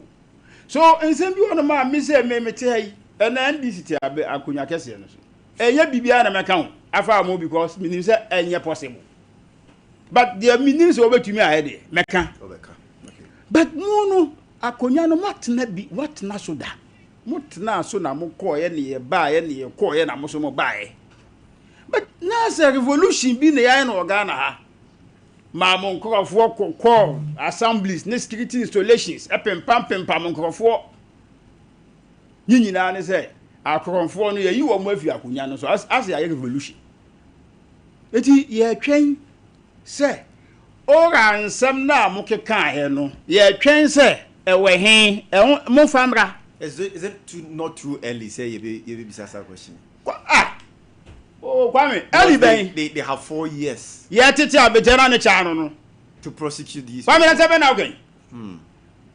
so ensem bi ono ma me say me te yi na NDC ti akonya kese no so enye bibia na meka ho afa mo because menim say enye possible but the meaning so betumi ahede meka but no akonya no matna bi watna so da mutna so na mo koye ne ye ba ye ne ye koye na mo so mo ba ye but na say revolution bi ne ya na Ghana ha ma mo nkrofo kokko assemblies ne security installations pempam nkrofo nyina ne say akrofo no ye yi wo mo afi akonya no so as ya revolution eti ye twen say ora nsem na mo keka he no ye twen se ewe he mo famra is it not too early say you be bisa question kwame early ben they have 4 years ye tete abejana ne cha no to prosecute these kwame na sebe na okay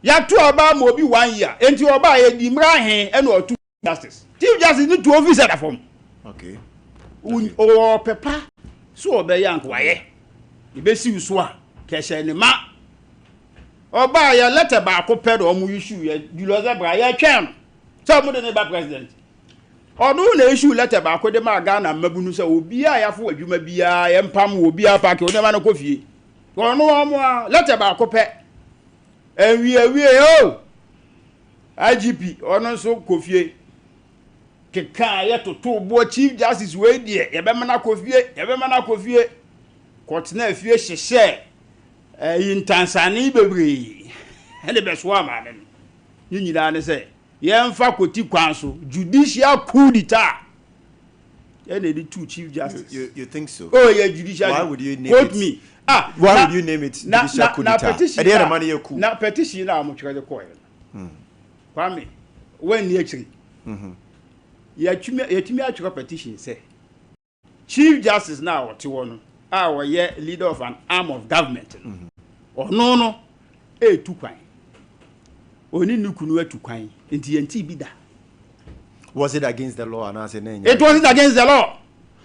ya tu oba mo bi 1 year enti oba ye di mra he e no tu justice chief justice ni tu officer da form okay o pepa so oba yank waye ibesi uso a keshe ni ma oba ya letter ba ko pedo omu issue ya Julius Ebra ya twem so mo de ne ba president odu na issue letter ba ko de ma Ghana mabunu se obi a ya fo adwuma bia ya mpam obi a park o ne ma no kofie ono omo letter ba ko pe and we IGP ono so kofie keka ye to bo chief justice we die ye be mana kofie court na afie hyehye intansani bebre ene be so amane ni nyina ne se ye mfa koti kwan so judicial coup d'etat ene the two chief justice you think so? Oh yeah, judicial. Why would you name quote it? Me Why would you name it judicial coup d'etat? Na petition na mo twere ko Kwame, when you actually, you actually petition say, Chief Justice now what you want, our leader of an arm of government, or no, too kind. Only Nukunu too kind, in TNT be that. Was it against the law? And I said, it wasn't against the law.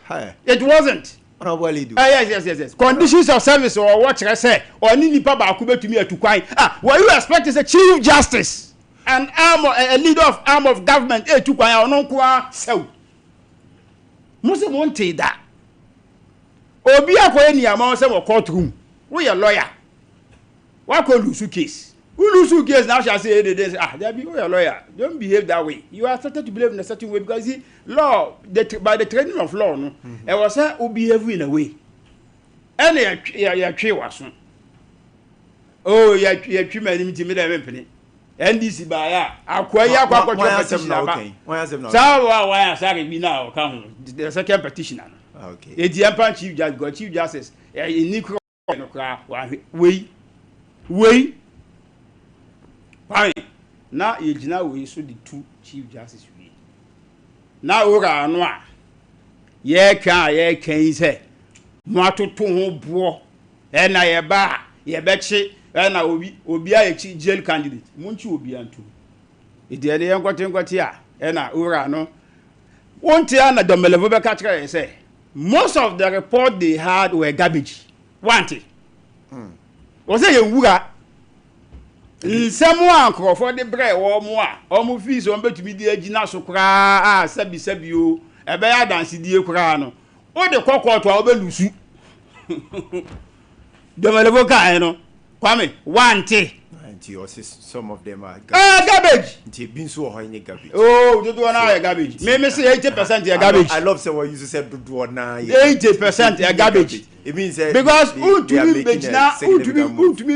Hi. It wasn't. Yes. Conditions of service or what I say, or Nini Papa Akube to me too kind. What you expect is a Chief Justice. A leader of arm of government to kwa no kwa sew must want that obi akoye ni ama se mo courtroom we a lawyer wa ko lose case now shall say there be a lawyer don't behave that way you are started to behave in a certain way because the law by the training of law no e was say behave in a way and ya twe waso oh ya twe mani mi da empene NDC baya akwaya kwa petition na why say be now come the second petitioner okay the emperor chief judge go chief justice ni kro no kra we fine na yegina we so the two chief justice we na ora no a ye kan say mo atoto ho bo e na ye ba ye bechi na obi a jail candidate munchi obi antu ide ne enkwate na ura no wonte na domelevo be ka kire say most of the report they had were garbage wanted was say yewura nsemu ankrofo de bre wo mo a omo fees on betumi de agina so kra sabi o ebe ya dance die kra no o de kokoto a obelusu domelevo ka no Kwame, wanted. Some of them are garbage. Garbage. Oh, you do not garbage. Maybe say 80% garbage. I love someone used to say do not 80% garbage. It means because who to me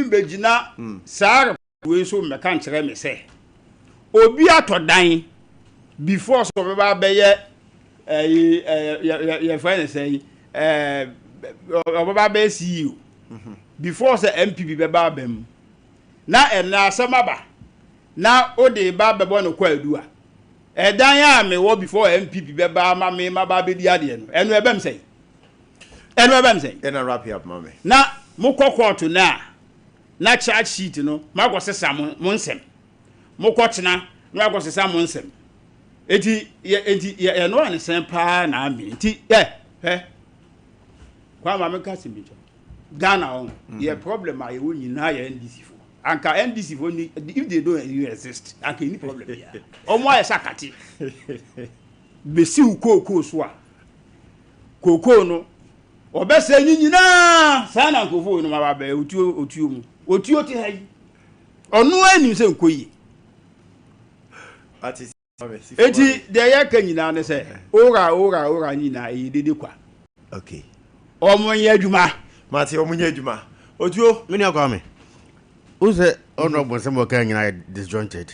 Bejina, sir, we so me can't tell me say. Obi ato dan before so be your friend say Oba be see you. Before say MPP be ba bem na ena samaba na o de ba be bo no kwadu a edan ya me wo before MPP be ba ma me ma ba be di ade no enu ebem say ena wrap up mama na mo kokoto na charge sheet no ma go sesa mo nsem mo kotena na go sesa mo nsem enti ye no an sen pa na ami enti kwa ma me ka simijo Ghana on your problem I will na ya NDC for anka NDC for if they don't exist anka any problem here omo ya sakati besi ukoko so a koko no obese nyina sana nkofo no ma ba otuo ti hayi onu ani se nkoyi ati eti de ya ka nyina ne se ora nyina e dede kwa okay omo ya adwuma Mati omunye adwuma otuo meni akwame who say honorable Sompa kan nyina disjointed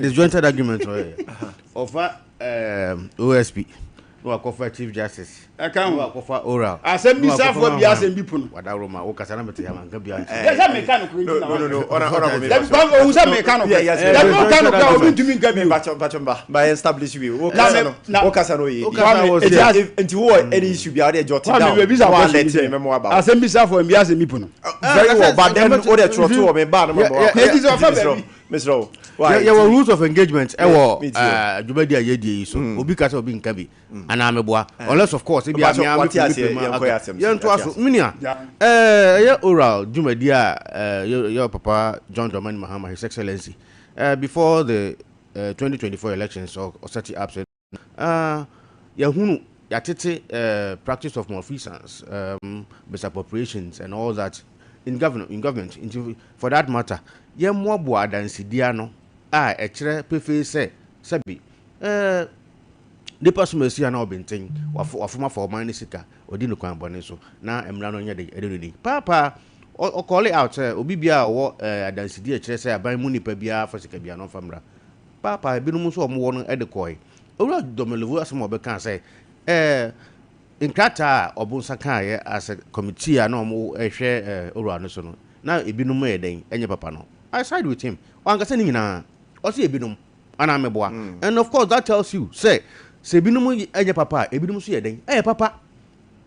disjointed argument of OSP no akofa chief justice no akofa oral assembly safo bi assembly puno wadaroma wo kasa na mete ya manka bia yes me kan ko no honorable me o say me kan ko that kan ko obi tumi nka bi bachomba by establish we wo kasa no ye enti wo any issue bi ade jot down one let me memo about assembly safo bi assembly puno very well but then o de trot wo me ba no mo it is of a Mr. There were rules of engagement. Jubadi ayedi so. Obi kasa obi nka bi. Ana ameboa. Unless of course, if you are oral Jumadi your papa John Dramani Mahama, His Excellency. Before the 2024 elections or such absent. Yahunu yatete practice of malfeasance, misappropriations and all that. in government for that matter ye mo bo adansidia no e kire pefe sebi the person may see an obinting wafuma for mine sika odi no kwan bone so na emra no nya de papa o call it out obi bia wo adansidia kire say aban mu nipa bia fa sika bia no famra papa binum so omo wo no e de koi owura domelevu asem obeka say inkrata obunsa kan as a committee na omo ehwe owura no so no na ebinum e den enye papa no I side with him wanga se ni nyina o se ebinum ana meboa and of course that tells you say ebinum enye papa ebinum so ye den papa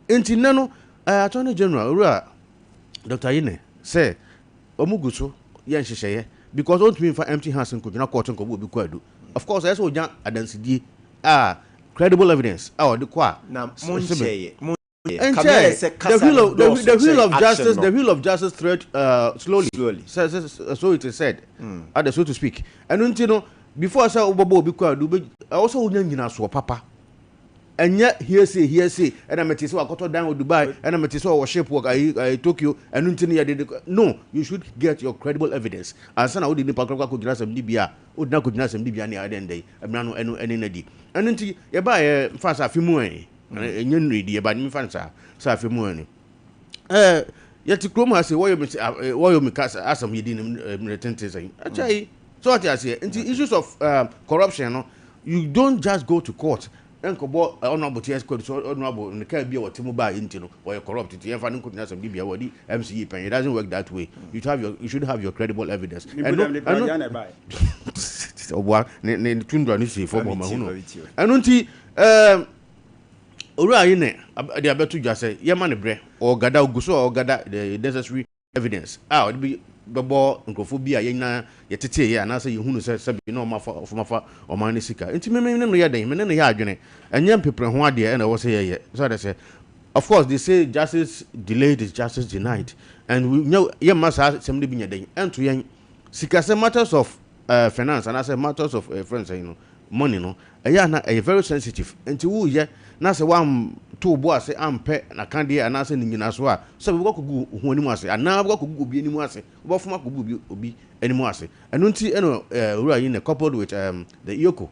enti ne no attorney general owura Dr. Yine say omuguso ye nhyehyeye because don't mean for empty hands nko gina court nko obi kwadu of course I so jan adansidie credible evidence the kwa na the wheel of justice thread slowly so it is said so to speak and you know before I say obobo obi kwa do also unya nyina so papa enya here say and I met so akoto down Dubai and I met so wo ship work Tokyo and no you should get your credible evidence and sana odi nipa kwa kugina sam dibia odi na kugina sam dibia ne adende emra no ene nadi and nti ye ba ye fansa afimu enya nredi ye ba ni fansa sa afimu ani yeti krom ha say wo yo me kasa asam yedi ni retente say achai so what I say nti issues of corruption no you don't just go to court enkobo honorable TS code so honorable ne ka bia wote mo ba yinti no or corrupt it yen fa nko tina some bia wodi MCE pen it doesn't work that way you should have your credible evidence obwa ne tundra ni se for mama huno eno nti owura yi ne de abeto dwa se ye ma ne bre or gada oguso or gada the necessary evidence odi be bebo nkofobia yena yetete ye anase yehunu se bi no mafa Omanhene sika enti me no ye den me no ye adwene enye mpepre ho ade na wo se ye so they say of course they say justice delayed is justice denied and we know ye masa sem de bi nyeden ento yen sika se matters of finance and as matters of friends you know money no na very sensitive enti wo ye na se wam to bo ase ampe na kande anase ni nyina so a so be kogu ho ani mu ase ana be kogu obi ani mu ase bo foma kogu obi ani mu ase eno nti eno owura yi ne coupled with the Iyoko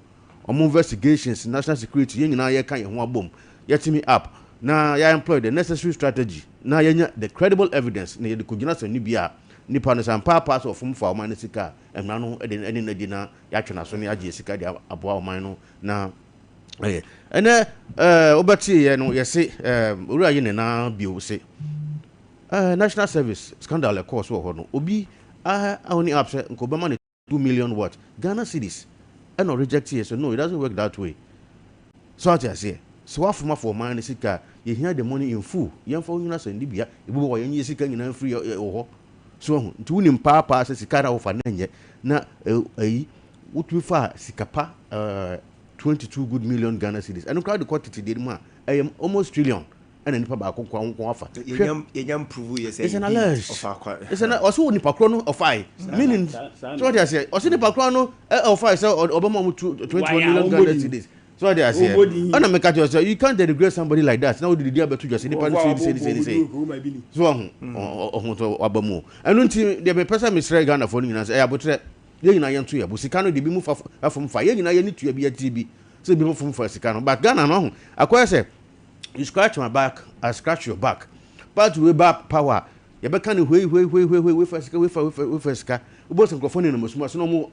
investigations national security ye nyina ye kan ye ho abom yetimi up na ya employ the necessary strategy na yenya the credible evidence na ye de kugina se ni bia nipa no sampa pass of for Omanhene sika emra no eni na di na ya twena so ne age sika dia aboa Oman no na ene obati ye no yesi owura yi ne na bio se national service scandal course wo ho no obi only upset nkobama ne 2 million what Ghana cedis and no reject here so no it doesn't work that way so what I say so afuma for Omanhene sika you hear the money in full yen fa onyina sandi bia ebubo wo yen sika nyina free ho so nti woni papa se sika ra wo fa na nye na wotu fa sikapa 22 good million Ghana cedis and crowd the quantity dey ma almost trillion and nipa ba akwa nko afa yenyam prove yes it's an alert of akwa it's an also nipa kro no of I meaning so what I say also nipa kro no of I say obama mu 21 million Ghana cedis so what I say and make at you can't degrade somebody like that now the dia betu just nipa say so to abamu and until the person Mr. Ghana for nyina say abotre ye nyina ye nto ye bo sika no de bi mu afom fa ye nyina ye ni tua bi atibi so bi mu fom fa sika no but Ghana no akoya say you scratch my back I scratch your back but we back power ye be kan we fa sika we boss microphone no musuma so no mo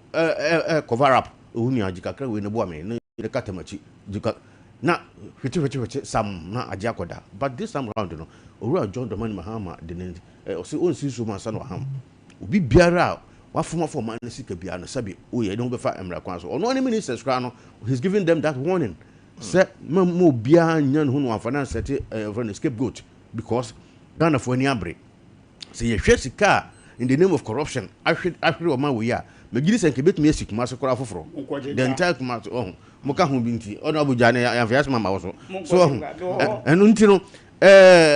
cover up ohuni agikakra we ne bo ame ne katamachi jika na hwete sam na aje akoda but this time round no owura John Dramani Mahama de ne o se on si so man sa no ham obi biara wafuma for Omanhene sika bia no sabi o ye no be fa emra kwan so ono any ministers kra no he's giving them that warning say mo bia nyan ho no afana set for an scapegoat because Ghana for any abre say ye hwe sika in the name of corruption ahwe o ma we ya megiri sen kebet me sik ma so kora foforo the entire ma so mo ka ho binti ono abuja ne ya fias mama wo so enu nti no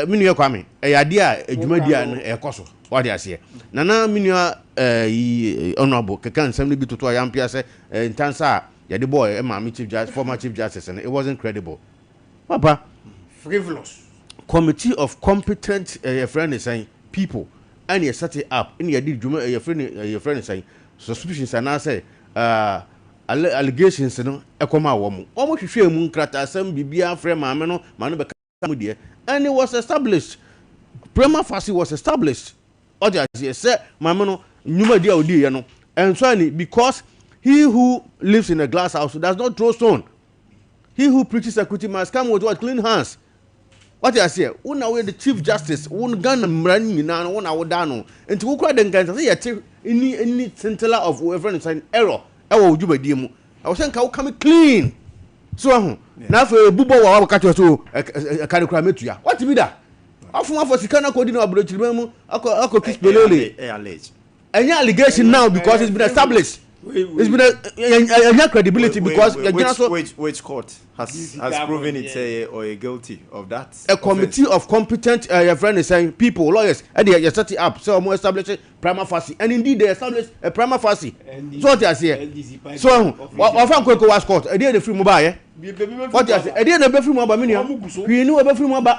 minu ye kwame ade a adwuma dia no ekoso what dey ase nana minu honorable kekan sam ne bi toto ya mpia se intansa ya the boy my chief justice former chief justice and it wasn't credible papa frivolous committee of competent friend is saying people and you set it up in your friend saying suspicions and I say allegations no ekoma wo almost hwehwe mu nkrata asem bibia frame ameno manu be kamu de and it was established prima facie was established oja say mameno nyuma dia odi ye no and so because he who lives in a glass house does not throw stone. He who preaches equity must come with what? Clean hands. What I say? Una we the Chief Justice, one gun running na one hour down. And to cry then guys, say any central of whoever is an error. I will do by demo. I was saying how come clean. So now for bubo wa catch us so can cry me to ya. What be that? After for Sikana coding or Brochimemo, I kiss Beloli. Any allegation now because it's been established. It's been a credibility because which court has proven it or guilty of that? A committee of competent your friend is saying people, lawyers, and they set it up so more established prima facie, and indeed they established a prima facie. So what I say? So what I'm going to ask court? I did the free mobile. What I say? I did the free mobile. We knew a free mobile.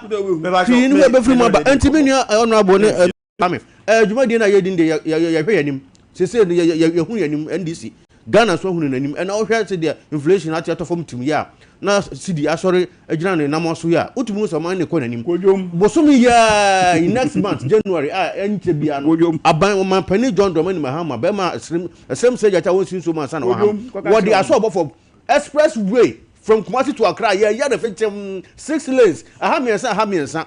We knew a free mobile. And Timinia honorable. Juma dina yedin de pay him. Say you NDC. Ghana so hunu nanim. And now here say the inflation at your form to me ya. Na CD sorry ejina na mo so ya. Utumu so man ne ko nanim. Bosomi ya in next month January enche bia no. Aban man pani John Dramani Mahama be ma same say jata won sin so man sana wa. What the aso for expressway from Kumasi to Accra ya the 6 lanes. Ahamiensa.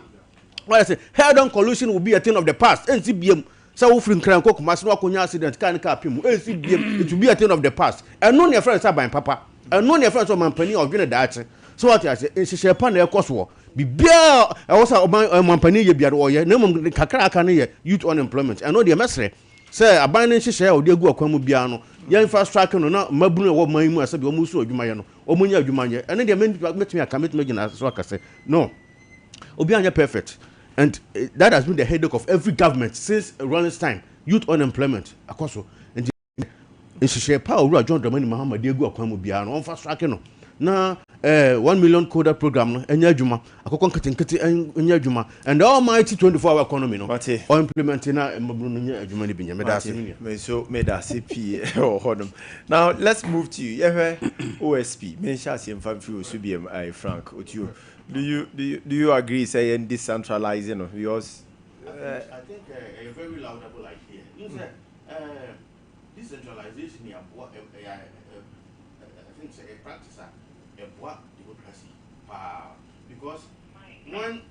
What I say, head-on collision will be a thing of the past. NCBM, so if you can cook Masno Konya accident, can capim, NCBM, it will be a thing of the past. And none your friends are buying papa, and none your friends are my penny or dinner that. So what I say, it's a shapan air cost war. Be beer, I also my penny, you be at all, no one can youth unemployment. I know the mestre. Say, a binding share or dear go Biano, young fast tracker, no, Mabuna, what my must be almost so Jumayano, Omunia Jumania, and then they make me a commitment as well as say, no, Obianya perfect. And that has been the headache of every government since Ronald's time. Youth unemployment. Akoso. And in share power, John Dramani Mahama, Diego Akwamu Biano, on fast tracking. Now, 1 million coder program, and Yajuma, Akon and Yajuma, and the almighty 24-hour economy, no, or implementing a Jumani Binya, so made a CP or Hodom. Now, let's move to you. OSP, Menshas and Fanfu, Subium, Frank, with you. Do you agree saying decentralizing of yours? I think a very laudable idea. You said decentralization is I think it's a practice a what democracy. Because when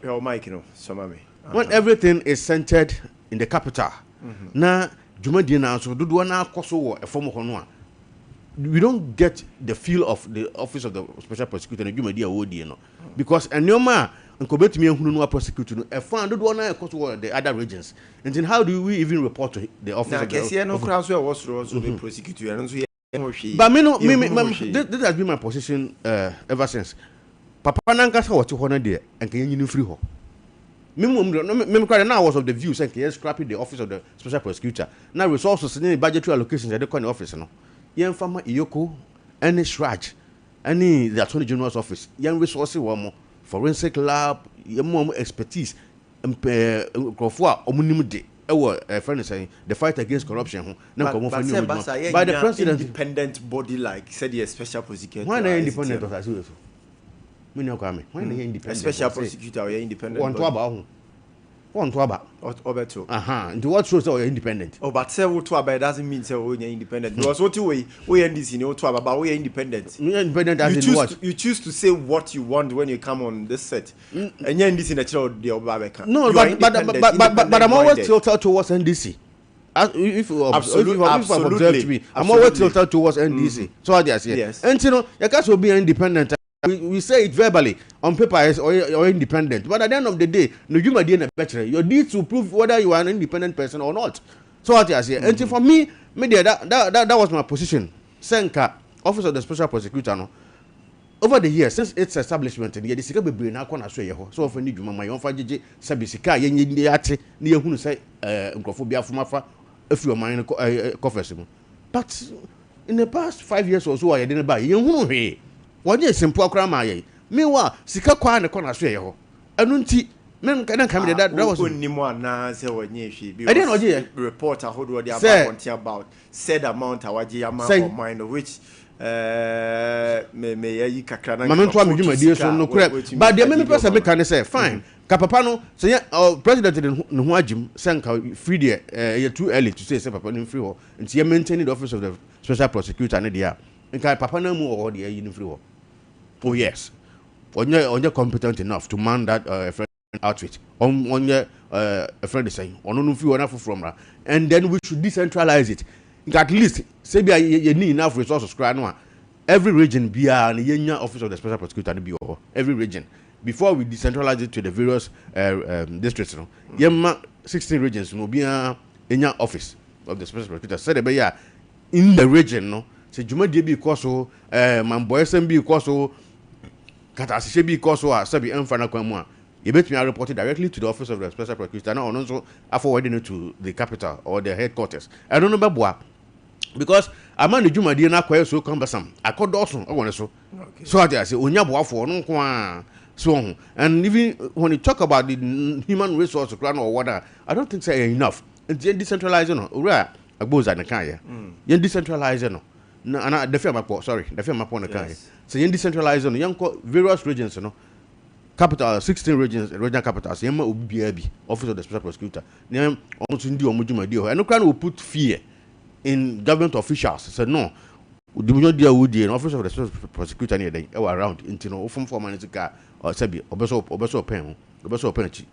your mic, you know, some when everything is centered in the capital, now Jumadina so do one koso a form of honor. We don't get the feel of the office of the special prosecutor and you know, because a normal and commit me who know prosecutor a found one the other regions. And then how do we even report to the office of the prosecutor? But this has been my position ever since. Papa Nankasa was 200 there and can you free her. Now was of the view saying yes, scrapping the office of the special prosecutor. Now resources in budgetary allocations at the corner office. Young farmer Iyoko, any Shraj, any the Attorney General's office, young resources, one forensic lab, more expertise, and Omunimudi, our friend is saying the fight against corruption. By the president, independent body like said the special prosecutor. Why not independent of us? Why not independent? Special prosecutor or independent? One to about Obeto. And what shows that we're independent? Oh, but say what to about doesn't mean say we're independent. Because what we NDC know to about we're independent. Independent as in what? You choose to say what you want when you come on this set. And you're NDC natural the Obabeka. No, but I'm always tilted towards NDC. If you observe me, I'm always tilted towards NDC. So I say yes. And you know, your case will be independent. We say it verbally on paper or independent, but at the end of the day, no you might be a better. Your deeds will prove whether you are an independent person or not. So what I say, and for me, that was my position. Senka, Office of the Special Prosecutor, no. Over the years since its establishment, the Disika be brain akona so ye ho. So often need you my own fajiji sabisika ye ate na ye hunu say nkofobia fumafa if your mind coffers. But in the past 5 years or so, I didn't buy ye hunu he. One year simple crime. Meanwhile, Sika Kwan the corner say ho. Anunti men can come that was only more now say what you should I didn't know report how do they about said amount awaji amount of mind which me yi kakra na mama to amedwuma die so no kure but the many person make can say fine ka papa no say president no ho agim senka free there too early to say papa no free ho nti ye maintain the office of the special prosecutor ne dia nka papa na mu o there yi no free ho oh yes onye competent enough to man that outfit onye a friend is saying ono no free ho na from ra and then we should decentralize it at least say be you need enough resources no every region be an yenya office of the special prosecutor be every region before we decentralize it to the various districts no yema 16 regions no be yenya office of the special prosecutor said be ya in the region no say jumadi be koso mamboyesem be koso katasise be koso a sabi emfa na kwan mu a you bet me I report it directly to the office of the special prosecutor now also forwarding it to the capital or the headquarters I don't know beboa because amani jumadi na kwaye so cumbersome akodoso won so so I say onya boafo no nko a so and even when you talk about the human resource plan or whatever I don't think say enough it's decentralizing no ora agboza na kan ya yen decentralize no na the firm apo sorry the firm apo na kan ya so yen decentralize no yen various regions no capital 16 regions regional capitals yen ma obi bi office of the special prosecutor yen onto ndi omujumadi ho and no put fear in government officials said no the million dear would the office of the special prosecutor near them around into no from manizika or sabi obeso pen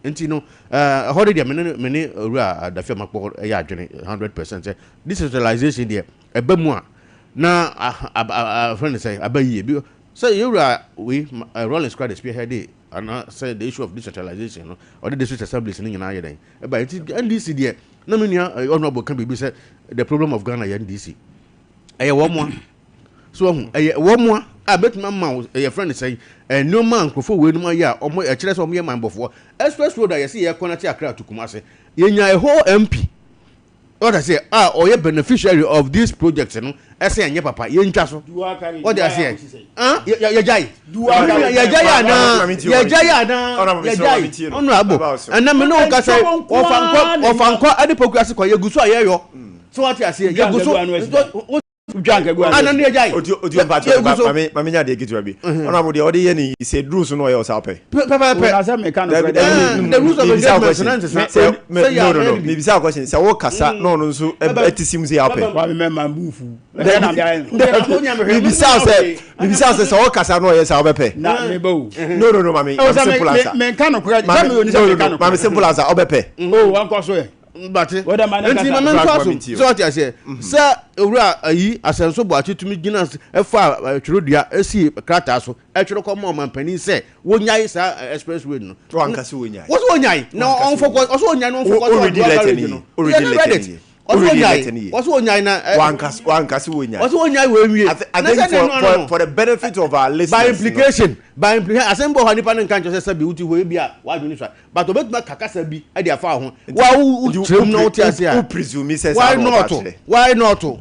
into no already many the firm ya 100% decentralization there a bemwa na a friend say abayi so you we rolling squad spearhead and say the issue of decentralization or the district assemblies in United but NDC there na menia honorable can be said the problem of Ghana NDC eh one more so one more I bet my man a friend say no man crofo we no ya omo e kire so omo man bofo express road I see e connect Accra to Kumasi yenya a whole MP what I say or beneficiary of this project no I say anya papa ye ntwa so what I say ya jai honorable and na me no ka say ofanko adipokrasi kwa yegusu ayeyo so what I say yegusu anani ya jai odi mpacho mami nya de gitu abi honorable de odi ye ni say rules no yo sa pe na say me kan the rules of engagement no me bisa question say wo kasa no nso etisim say ya pe wa me ma move me bisa say wo kasa no yo sa wo pe na me bo no mami simple answer me kan no kura say me oni say me kan no mami simple answer wo pe wan ko so e but so what I say sir owura ayi asenso Boakye tumi gina efa twirodua esi krata so e twiro ko mo mampani say wonyai sa expressway no to ankase wonyai wo so wonyai na on focus also wonyai no focus already also wonyai na wankase wonyai also wonyai we wie I think for the benefit of our listeners by implication asembo ho nipa nkan cho say bi uti we bia wa dwuni so but obetuma kakasa bi e dia fa ho wa trem no ti ase who presume says why not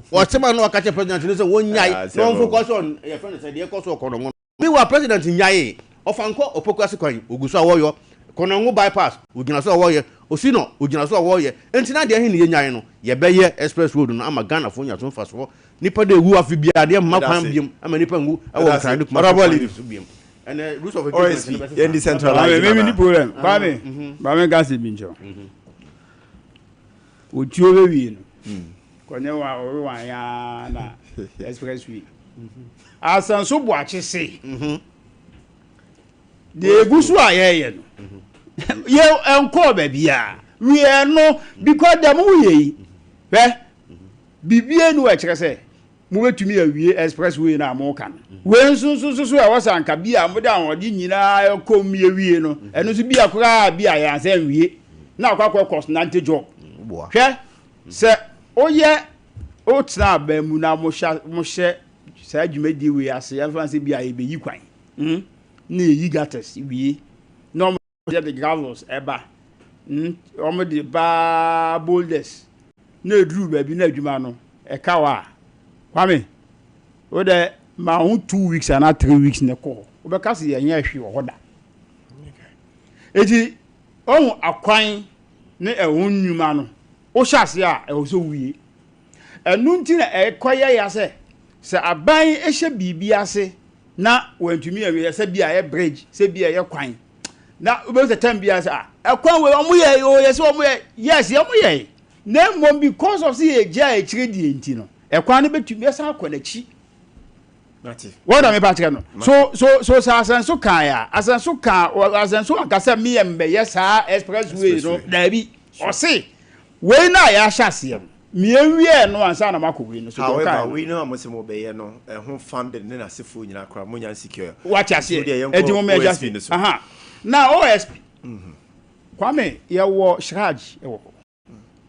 what man no akache president say wonyai no focus on your friend say dey cause okono me wa president nyai ofanko opokasi kwan oguso awoyo konongo bypass ogina so awoye osino ogina so awoye entina de hin ye nyai no ye beye express road no ama Ghana fo nya so fa so nipa de wu afi bia de ma kwan biem ama nipa ngu e wo kan kuma biem and rules of engagement in decentralized maybe ni problem ba me gas bi njo otuo be wi no konye wa ya na expressway asanso Boakye se de egusu ayeye no ye enko ba bia we no because dem wo ye be bibie no e kire se mo betumi awie expressway na mo kan we nso e wasanka bia mo da won di nyina kom ye wie no eno so bia kura bia ya se wie na akwa cost na nte job hwe se oye otra ba mu na mo hye sa adwumadi we ase ya fancy bia e be yi kwan na yi gates wie no mo the gravels eba o de ba boulders na edru ba bi na adwuma no e ka wa kwame o de ma 2 weeks and 3 weeks ne ko o be ka se ye nya hwe wo hoda eti on akwan ne ehun nnwuma no o hyase a e so wie enu nti na ekoye ya se aban ehye bibi ase na wantumi awie se bia ye bridge se bia ye kwan na ube se time bia se ekwan we omuye o ye se omuye yes ye omuye na mom because of say eja e kire die nti no ekwan ne betumi asa akwanachi what am I about no so asenso kan ya asenso akasa mi embe yes expressway no da bi o se we na ya hyase mi enwie no ansa na makowe no so however we know amose mo be ye no ho funded ne na sefo nyina kra mo nya secure watch ase edi mo me just aha na OSP kwame ye wo shraj e wo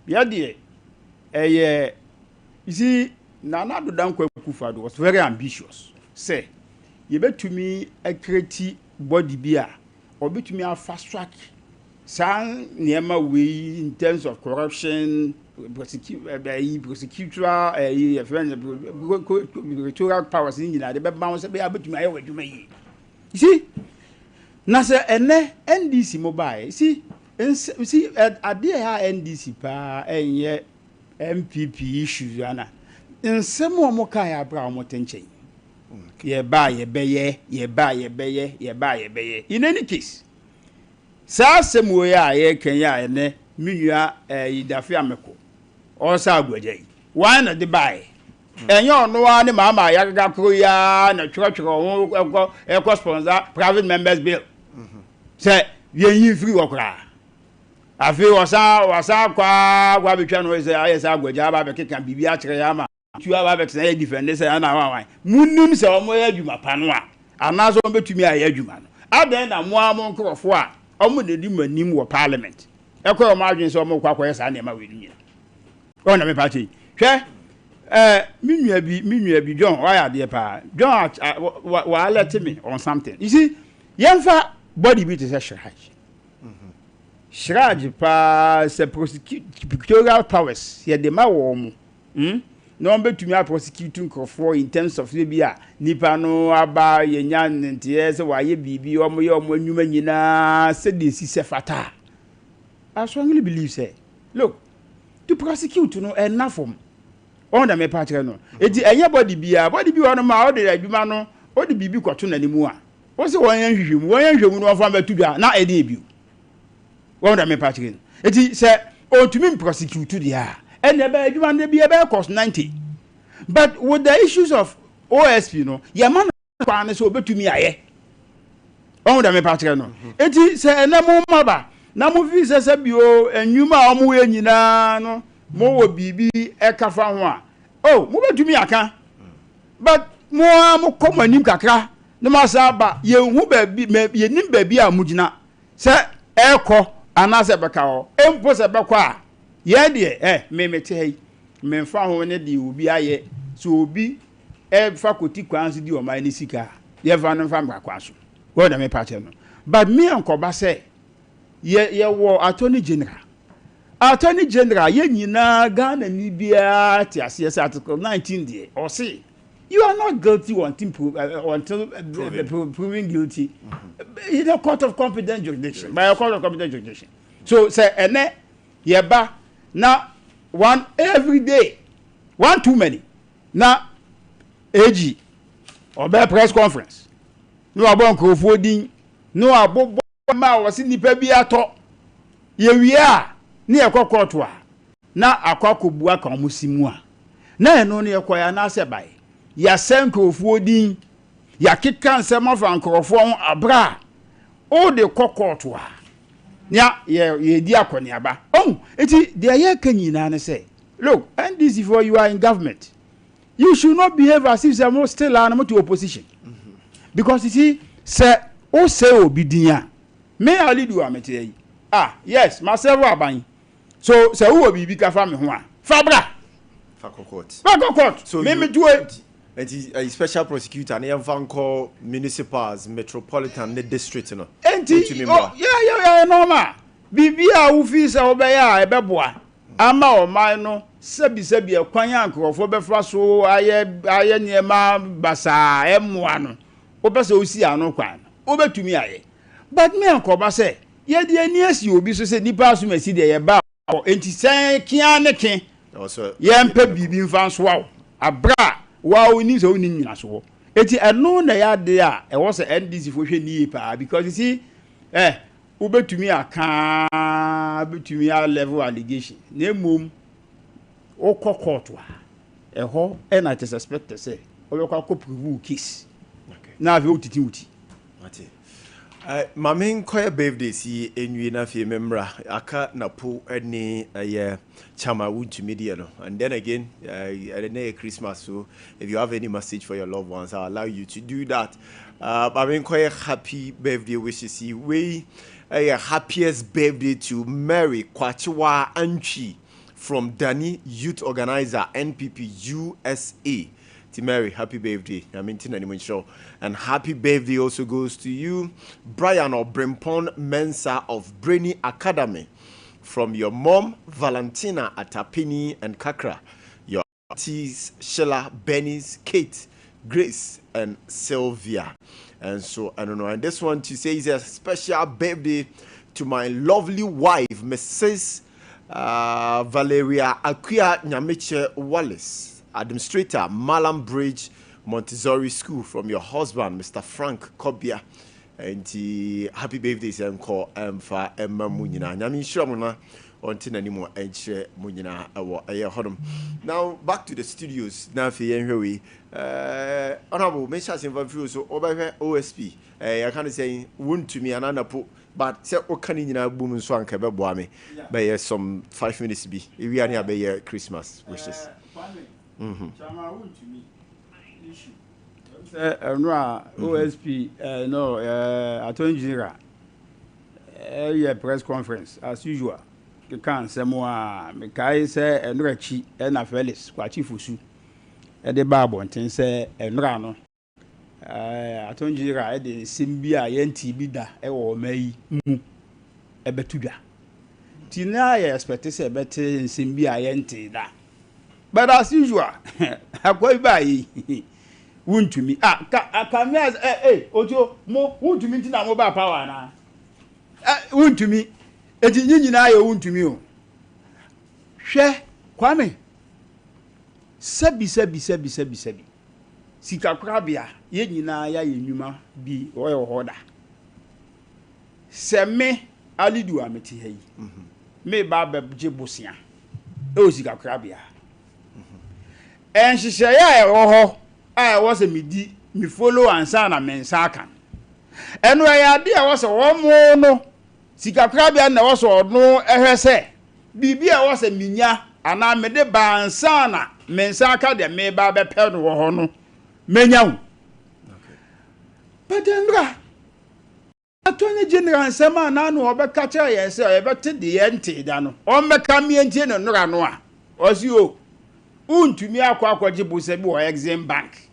ya de you see Nana Dodankwa Akufo-Addo was very ambitious. Say, you betumi a create body beer or betumi a fast track some near way in terms of corruption, prosecutorial powers in the bounce be able to my way to me. You see, Nasa ene NDC mobile. See, Ade Akye NDC pa enye MPP issues ana. Nsem o moka ya bra o motenchen ye ba ye beye in any case sa asem wo ya ye kan ya ene minua idafe ameko o sa agwaje why na de bai enye ono wa ne mama ya gaga kro ya na twetwero ho e sponsor private members bill say ye yin free okra afi wasa kwa betwa no say ayesa agwaje aba be keka bibia kire ya ma tu aba be tena defend say na wan munnim say omo ya adwuma pa no a anazo betumi aye adwuma no adan na mo amon krofo a omo de di manim wo parliament ekọ omo adwen say omo kwakọ yesa na ma we nyina ona me party hwe minua bi John why are there pa John wa alert me on something you see yemfa body beat is a Shraj pa se prosecutorial powers ye de ma wo mu no betumi a prosecuting for in terms of bia nipa no aba ye nya ntie se wa ye bibi omo ye omo anwuma nyina se de si se fata I strongly believe say look to prosecute no enough on da me pa kire no enti enye body bi no ma o de adwuma no o de bibi kwato na nimu a o se won yan hwehwemu no ofa ma tudua na e de biu on da me pa kire no enti se o tumi prosecute dia and the adwuma be about cost 90 but with the issues of OSP your man kwan so betumi aye on da me pa kire no enti se enamo maba na mo fi se bio enwuma omo we nyina no mo wo bibi e kafa ho a oh mo betumi aka but mo komanim kakra na ma sa ba ye hu ba bi ye nim ba bi a mugina se eko anase beka ho empo se bekwa a ye de me te hey me fa ho ne de obi aye so obi faculty kwanso di o mai ni sika ye fa no fa mbra kwaso wo da me pa che no but me ankoba se ye wo attorney general ye nyina Ghana ni bia ti ase article 19 there or say you are not guilty until proving guilty in a court of competent jurisdiction by a court of competent jurisdiction so say ene ye ba na one every day one too many na AG or be press conference no abon krofo din no abobo ma wasi nipa bi ato ye wi a ne ekokoto a na akwakobu aka omusimu a na eno ne ekoya na se bai ya senkrofo din ya kika nsem afa nkrofo abra o de kokoto a nya ye di akoni aba eti de aye kanyina ne say look and this before you are in government you should not behave as if you are still an to opposition because you see say o say obidian me ali do amete yes myself aban so say who obi ka fa me ho a fabra fa court so me do it a special prosecutor na call municipals metropolitan the district no yeah normal bibia wo fi se obeya ebeboa ama o man no sabi ekwan ankrofo befra so aye niema basa emoa no obese osi ano kwan obetumi aye but me ankoba say ye de ani asi obi so se nipa so masi de ye ba enti san kia ne ke ye mpa bibi mfa so wa abra wa oni so oni nyina so enti eno na ya de a e wo se NDC fo hwe ni pa because you see ubetumi aka betumi a level allegation na mum court wa ho and I suspect to say obekwa ko prove case na afi otiti uti ate mamen koya birthday si enwie na fi memra aka na po ani chama wuntumi de no and then again na Christmas, so if you have any message for your loved ones, I'll allow you to do that. Mamen koya happy birthday wishes you we happiest birthday to Mary Kwachiwa Anchi from Dani Youth Organizer NPP USA. To Mary, happy birthday. I mean, sure. And happy birthday also goes to you, Brian or Brempon Mensa of Brainy Academy, from your mom Valentina Atapini and Kakra, your aunties Sheila, Benny's, Kate, Grace, and Sylvia. And so I don't know. And this one to say is a special birthday to my lovely wife, Mrs. Valeria Akye Abia Wallace, Administrator, Malam Bridge Montessori School, from your husband, Mr. Frank Kobia. And happy birthday, Uncle for Emma Munina. Nyami Shamuna until anymore and share Munina our Now back to the studios. Now for Henry. Honorable Meshas in so over OSP. I can't say wound to me another put, but say Okanina boom swan kebe boame by some 5 minutes be. We are near by Christmas wishes. No OSP no Attorney General press conference as usual. You can't say more. Me kai say enrachi na Felix kwachi fusu. E de babo ntin say enra no. Attorney General e de simbi a yenti bi da e wo mayi mu e betudwa. Ti na ye expect say bete simbi a yenti da. But as usual, akwai bayi wuntumi kamia ojo mo wuntumi ntina mo ba power na wuntumi eti nyina ya wuntumi o hwe kwame sabi sika krabia ye nyina ya yenwuma bi oyo hoda seme alidu ameti hayi me ba je bosia o sika krabia enhihye ya ho was a midi me follow and son and mensakan. And where idea was a one no Sika Krabia na was or no say. Bibia was a minya and I made the ban sana mensaka de me babe pen no menya. But then Attorney General and Sama Nano or catcher, yes, I ever did the empty dano. Or become me and Jane no ranoa. Was you? To me, akwa jibu sebu or Exim Bank.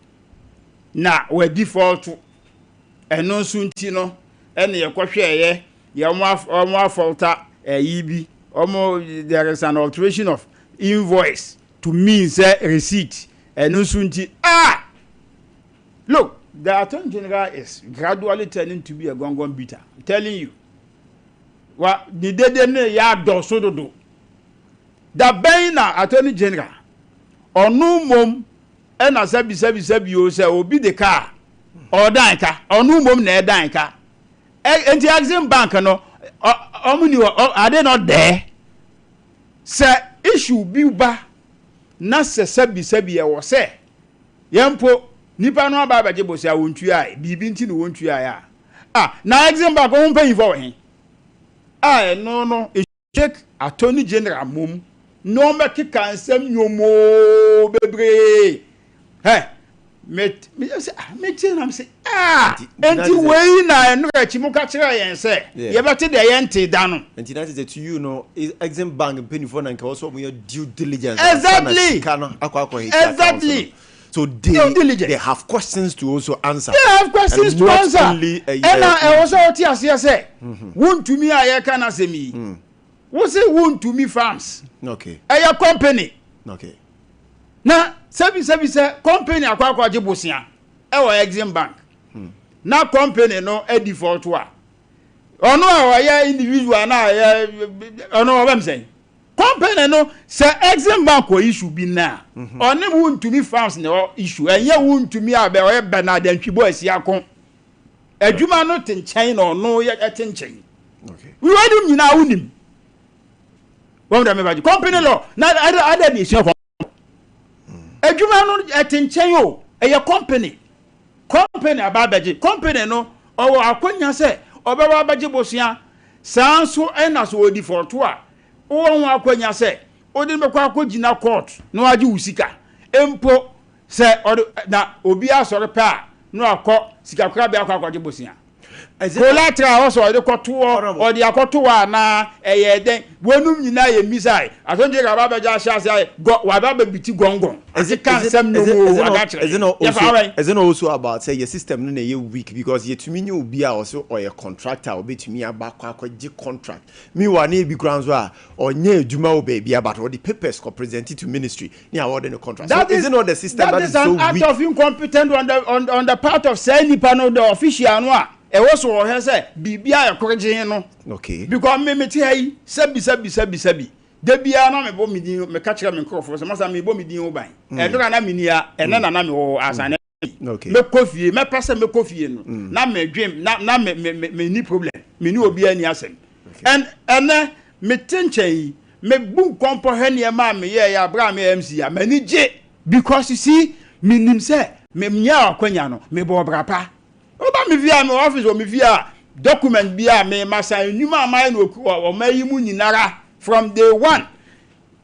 Na we default eno sunti no ene ye kwhwe ye omo faulta yibi omo there is an alteration of invoice to mean say receipt eno sunti look, the Attorney General is gradually turning to be a gongon beater. I'm telling you, what the dede ya do so do da ben na Attorney General onu mom and as sabi you say obi the car or danka or no mom na danka and the Exim Bank no are they not there? Say issue biuba na sabi e wo say yempo nipa no aba baje bosia wontu ai bibi nti no wontu ai na Exim Bank won pay for hin no check Attorney General mom no make kansem nyomo bebre me tell am say enti wey na enu rechi mu ka kire yen say ye bete de yente da no enti that is to you know Exim Bank penny for na nka also mo due diligence exactly so they have questions to also answer. They have questions to answer. And I also say won to me aye kan asemi wo say won to me farms okay aye company okay na sabi say company akwa jibosia e wo Exim Bank na company no e default wa ono a ya individual na ya ono obam say company no say exim bank o issue bi na oni wuntumi farms na issue enye wuntumi abe o be na dantwibo asiakon adwuma no tenchen no no ya tenchen okay we wadum nyina wunim wọ́n me baji company law na ada bi esi adwuma no tenchen o eye company ababaji company no owo akonya se obewa abaji bosia sanso ena so odi for to a wo akonya se odi me kwa akogina court no agi usika empo se na obi asore pa no akọ sika kra be akọ akwaje bosia collateral also odi koto odi akoto wa na eye den wonum nyina ye misai asonje ga baba ja shase wa baba biti gongon is it also about say your system no na weak because you to me you be also or a contractor or be to me akwaje contract me wa na be grounds wa onye adwuma o be bia but the papers ko presented to ministry ni award the contract that so is not the system that is so weak. That is an act of incompetence on the part of say nipa no the official no a e wo so he say bibia ekoroje no okay because me meti hai sabi de bia na me bo midin me ka kire me nkrofo so masa me bo midin wo ban e dora na minia e na me wo asane okay me kofie me pese me kofie no na me dwem na me ni problem me ni obi ani asem and me tenchen me bu kompo hene e ma me ye ya bra me MC ya mani je because you see me nim say me nya akwanya no me bo brapa oba me via me office o me via document bia me masa enuma amai no o mayi mu nyinara from day one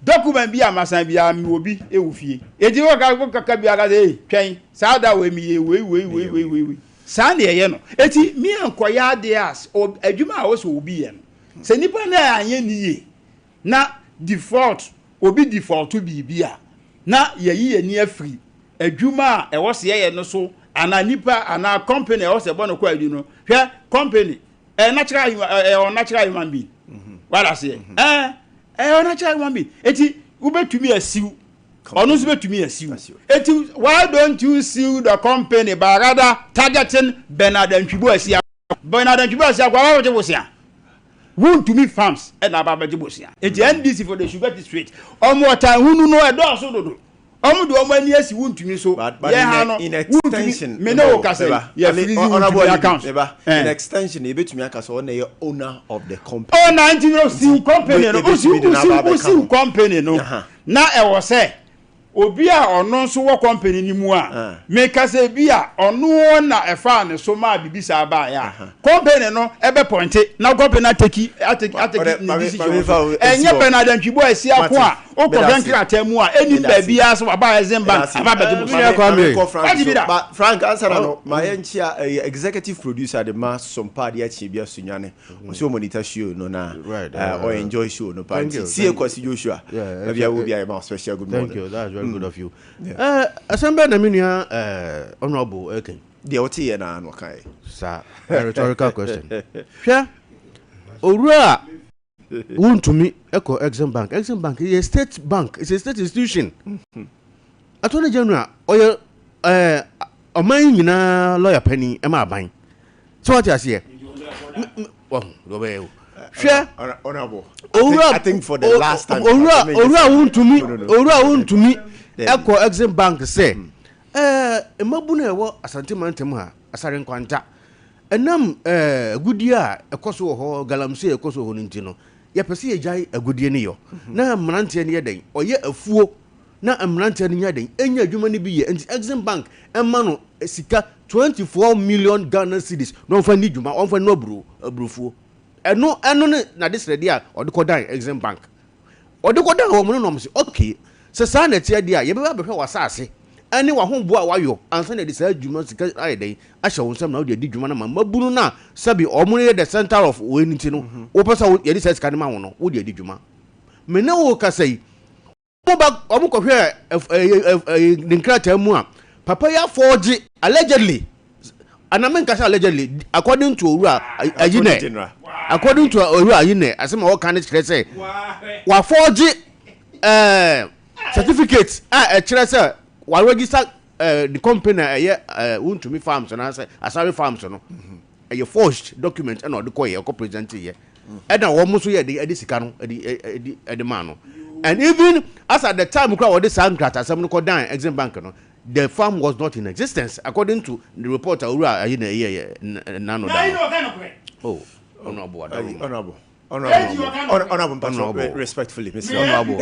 document bia masa bia me obi ewufie eji wo ka bia ga dey twen sada we mi we sa na ye no eti mi enkoya dey as adwuma a wo so obi ye no se nipa na anye niye na default obi default to bibia na ye ni afri adwuma a e wo se ye no so ana nipa ana company o se bono kwa adu no hwe company natural human being what I say natural human being eti ubetumi asiu onu so betumi asiu eti why don't you sue the company but rather targeting Bernard Ntwibo asia kwa wa bosia wuntumi farms na ababaje bosia eti NDC for the sugar district omo ta hunu no edo so dodo omudu omo ani asi wuntumi so in extension me no kase ya free account in extension e betumi akase on the owner of the company owner ntino si company no usi company no na e wo se obi a ono so wo company ni mu a me kase bi a ono na e fa ne so ma bibisa ba ya company no e be point na company ateki decision enye Bernard Ntwibo asi akwo a o ko bankra temu a eni ba bia so ba exim bank aba be Frank answer no my enchia executive producer the mass Sompa Ade Akye Abia sunyane so monitor show no na or enjoy show no pa see e kwasi Joshua bia wo bia ma special good morning. Thank you, that's very good of you. Assemble na minua honorable Eken de oti ye na no kai sir rhetorical question hwa owura wuntumi eko exim bank is a state bank, it's a state institution. Attorney General oye oman nyina lawyer penny e ma ban so what you say go be honorable I think for the last time owura wuntumi eko exim bank say emabu na ewo asante mantem ha asare nkwanta enam agudie a ekoso ho galamse ekoso ho ntino ye pese ye jai agudie ne yo na mrantie ne yeden oye afuo na mrantie ne yeden enya adwuma ne bi ye enti exim bank emma no sika 24 million Ghana cedis no fa ni dwuma on fa no abrufuo eno ne na this ready a odikodan exim bank odikodan ho mo no no okay se sa na tie dia ye be ba behwe wasase ani wa hombo a wayo ansa na de sa dwuma sika ayeden ahye won sam na de dwuma na mabunu na sabi omune the center of weniti no wo pesa ye de sa sika ne ma wono wo de dwuma me na wo kasai mo ba omko hwe dinkrata mu a papa ya forge allegedly anamen kasa allegedly according to Owura Ayine asema wo kan kire say wa forge certificate kire say wa register the company wuntumi farms na say asari farms no a forged document and or the koye or present here. And almost here the Edisicano, the man. And even as at the time we call this Sankrata, some called down exim bank, the farm was not in existence, according to the reporter. Honorable, respectfully, Mr. Honorable.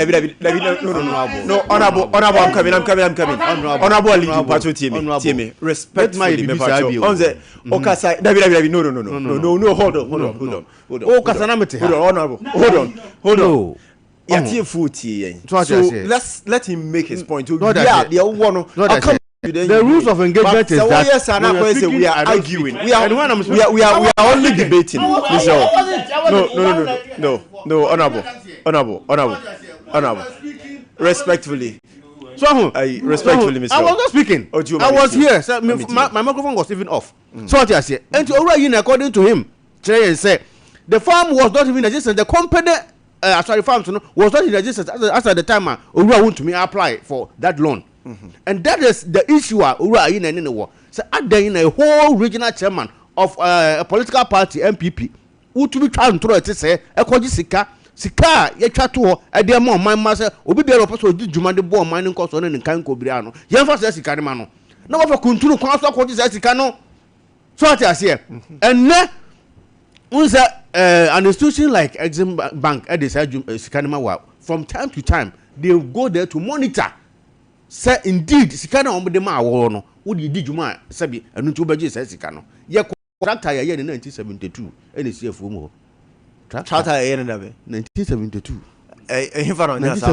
No, honorable, I'm coming. Honorable, team, respectfully, no, hold on. Oh, Casanamity, hold on. So let him make his point. Yeah, the one. The rules of engagement is that we are arguing. We are only debating. No, honorable. Respectfully. Respectfully, Mr. I was not speaking. I was here. So my microphone was even off. So what I say? And according to him, said the farm was not even in existence. The company, farm was not in existence as at the time. Owura want to me apply for that loan. And that is the issue. So in a whole regional chairman of a political party MPP who to be trying to throw it say sika ye twa to e dey mo man ma say obi be person di djuma de bo man nko so ne kan ko bia no ye fa say sika de ma no na wo fa kunturu kwan so akodi say sika no so at here and ne un say an institution like Exim Bank e dey say sika de ma wa from time to time they go there to monitor. Say indeed, Sikana on the ma no, would you did you ma sabi and to budget says Sikano. Ye contractor in 1972, and it's here for more. Charter in 1972. A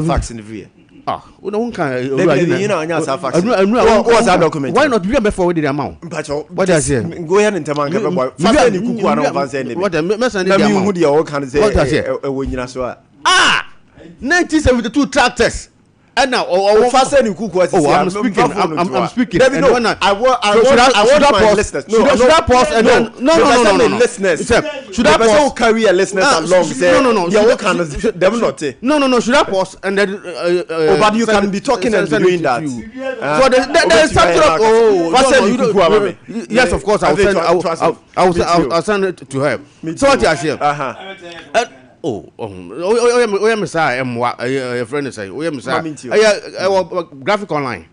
facts in the view. Ah, one can you know, facts. What's that document? Why not be before the amount? But what I say, go ahead and tell me what the messenger who the old can say, when you know, 1972 tractors. And now, fasten Kuku. I'm speaking. I want my listeners. Should I pause and then no. Listeners. Should I pause? Carry a listeners along? No. No. Should I pause and then? But you can be talking and doing that. So there's something. Yes, of course. I'll send it to her. So what you say? A friend say, graphic online.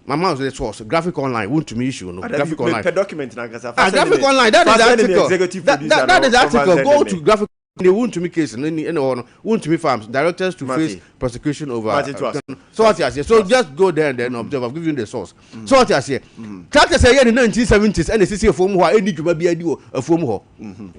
My mouth is source. Graphic online. Want to me issue no graphic online. Document graphic online. That is the article. That is the article. Go to graphic. They want to me case and want to me farms directors to face prosecution over. So what I say. So just go there and then observe. I've given you the source. So what I say. Tractors say in the 1970s and the CC form who any to be a form ho.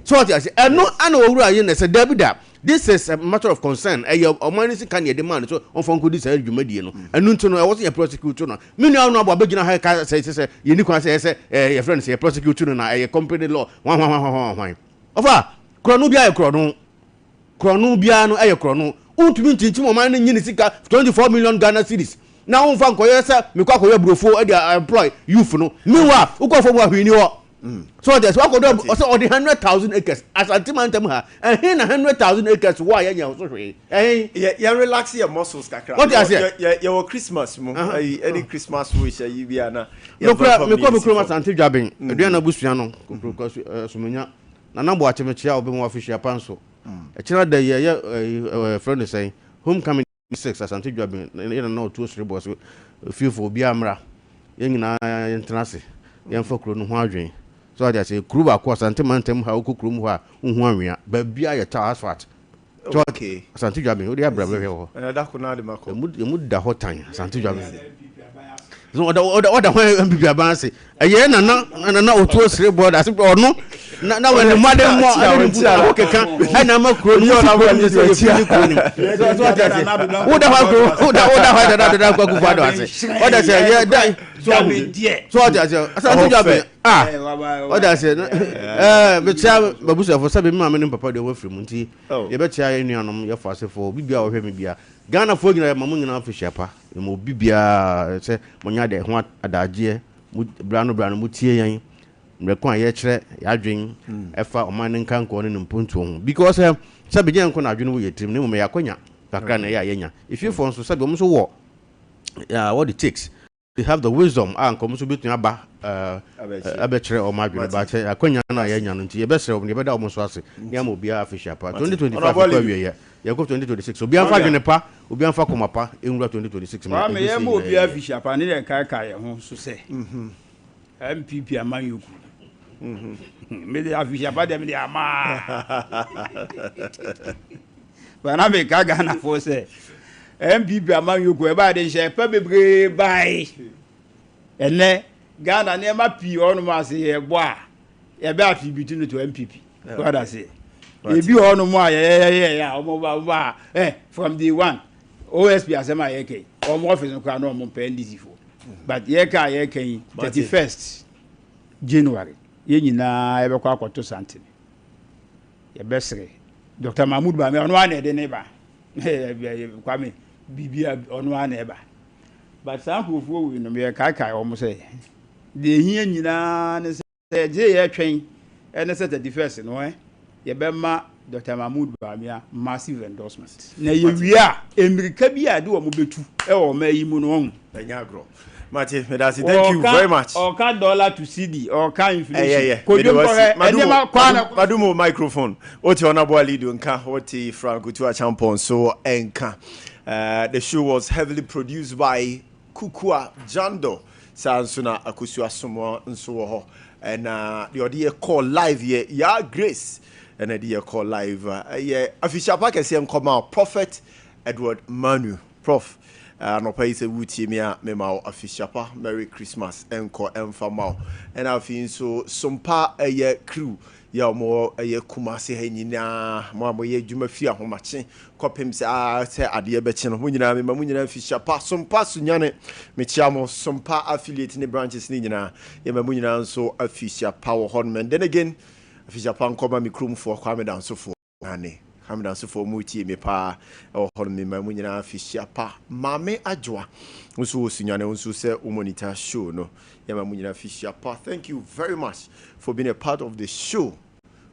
So what I say. And no, I know who say David. This is a matter of concern. Your money can you demand so on phone could this you mediano. And no to know I wasn't a prosecutor. Me now know about beginner high say you need say your friend say a prosecutor and a company law. One. Over. Chronobia Chronobiano a chrono. Ultimate teaching man in Unisika 24 million Ghana cedis. Now on Fancoyesa, Mikako Brofo, employ youth no. Meanwhile, who go for what we knew. So that's what also the 100,000 acres as a Timantam and here 100,000 acres. Why are you sorry? Yeah, relax your muscles. What I say? Your Christmas, any Christmas wish you be ana. No, Christmas until jabbing. Adriana Busiano, Sumina. Nana Boakye mechia obi mo official panso e kira da ye friend is saying homecoming 6 asante dwabe na no 2-3 boys feel for obi amra ye nyina internase ye mfa kro no ho adwen so I say kru ba ko asante mantem ha okokru mu ho a hu anwea ba bia ye ta asphalt okay asante dwabe odi abra bra ho da ko na de mako mu da hotan asante dwabe so oda ho bibia ban se eye na otu board as no na when the madam mo o keka na makro ni ona ho ni se fi ni ko ni oda da kwa ku fado ase oda se ye dai so oda se asante jabe oda se be tia babusa fo sabe mama ne papa de wo firi mu nti ye be tia ye nuanom ye fo ase fo bibia wo hwe me bia Ghana fo nyina mamu nyina fi shepa mo bibia se mo nya de ho adagye mu brano mu tie yan mrekon ye kire ya dwen efa oman nkan ko ne mpuntu ho because sabe gyan ko na adwene wo yetrim ne mo me yakonya kakra na ya yenya if you for so sabe mo so wo what it takes they have the wisdom and come to between aba abetire o madwene ba che akonya na ya nya no nti ye besere o ne beda o mo so ase nya mo bia official pa 2025 kwa wie ya ko 2026 obi anfa dwene pa obi anfa koma pa enwura 2026 ma me ye mo obi official pa ne kai ho so se MPP amanyoku me de official pa de me de ama ba na me ka Ghana for se MPP amanyoku e ba de she pa bebre bai ene Ghana ne ma pi onu ma se ye bo a ye be attribute to MPP what I say e bi onu mo a ye omo ba from the one OSP asema ye ke omo office nko na omo pe NDC fo but ye ka 31st January ye nyina e be kwa akoto santin ye besre Dr. Mahmoud ba me onu ane de ne ba kwa me bibia onu ane ba but some who we no me kai omo say de hia nyina ne say je ye twen ene say 31st no ye be ma Dr. Mahmoud Bamia massive endorsement na ye wia emirika bi ade wo mo betu e wo ma yi mu no on agro Mate, Medasi, thank you very much. Or dollar to CD or inflation. Madumo microphone. Oti onabo alido nka oti Franco to a champon so enka. The show was heavily produced by Kukua Jando. Sansuna akusua sumo nso ho. And the audio call live here. Ya Grace. And the audio call live. Yeah, official pack say come out Prophet Edward Manu. Prof. No pay say wuti me ma official pa Merry Christmas enko emfama and I feel so Sompa crew ya mo Kumasi ha nyina mo ye dwuma fi ahomache kopem se ade be che no nyina me ma nyina official pa Sompa sunyane me chiamo Sompa affiliate ni branches ni nyina ye ma nyina nso official pa wo hon men then again official pa nkoma me krum for kwa me dan so for ane Hamdan so for muti me pa o hon me ma munyina afishia pa mame adwoa nso osunyane nso se o monitor show no ya ma munyina afishia pa. Thank you very much for being a part of the show.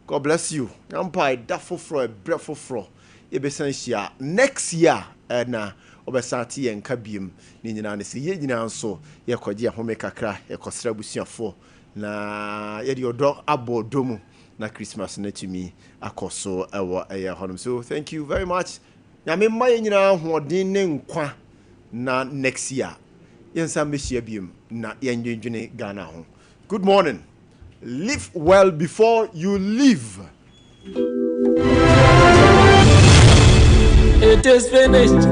God bless you. Ampa dafo fro e brefo fro e besan hia next year na obesati ye nka biem ni nyina ne se ye nyina nso ye kwaje ahome kakra ye kosra busuafo na ye de odo abodomu na Christmas na tumi akoso ewo honum. So thank you very much. Nyame maye nyina hoden ne nkwa na next year yensa mehia biem na yenjwenjene Ghana ho. Good morning. Live well before you live. It is finished.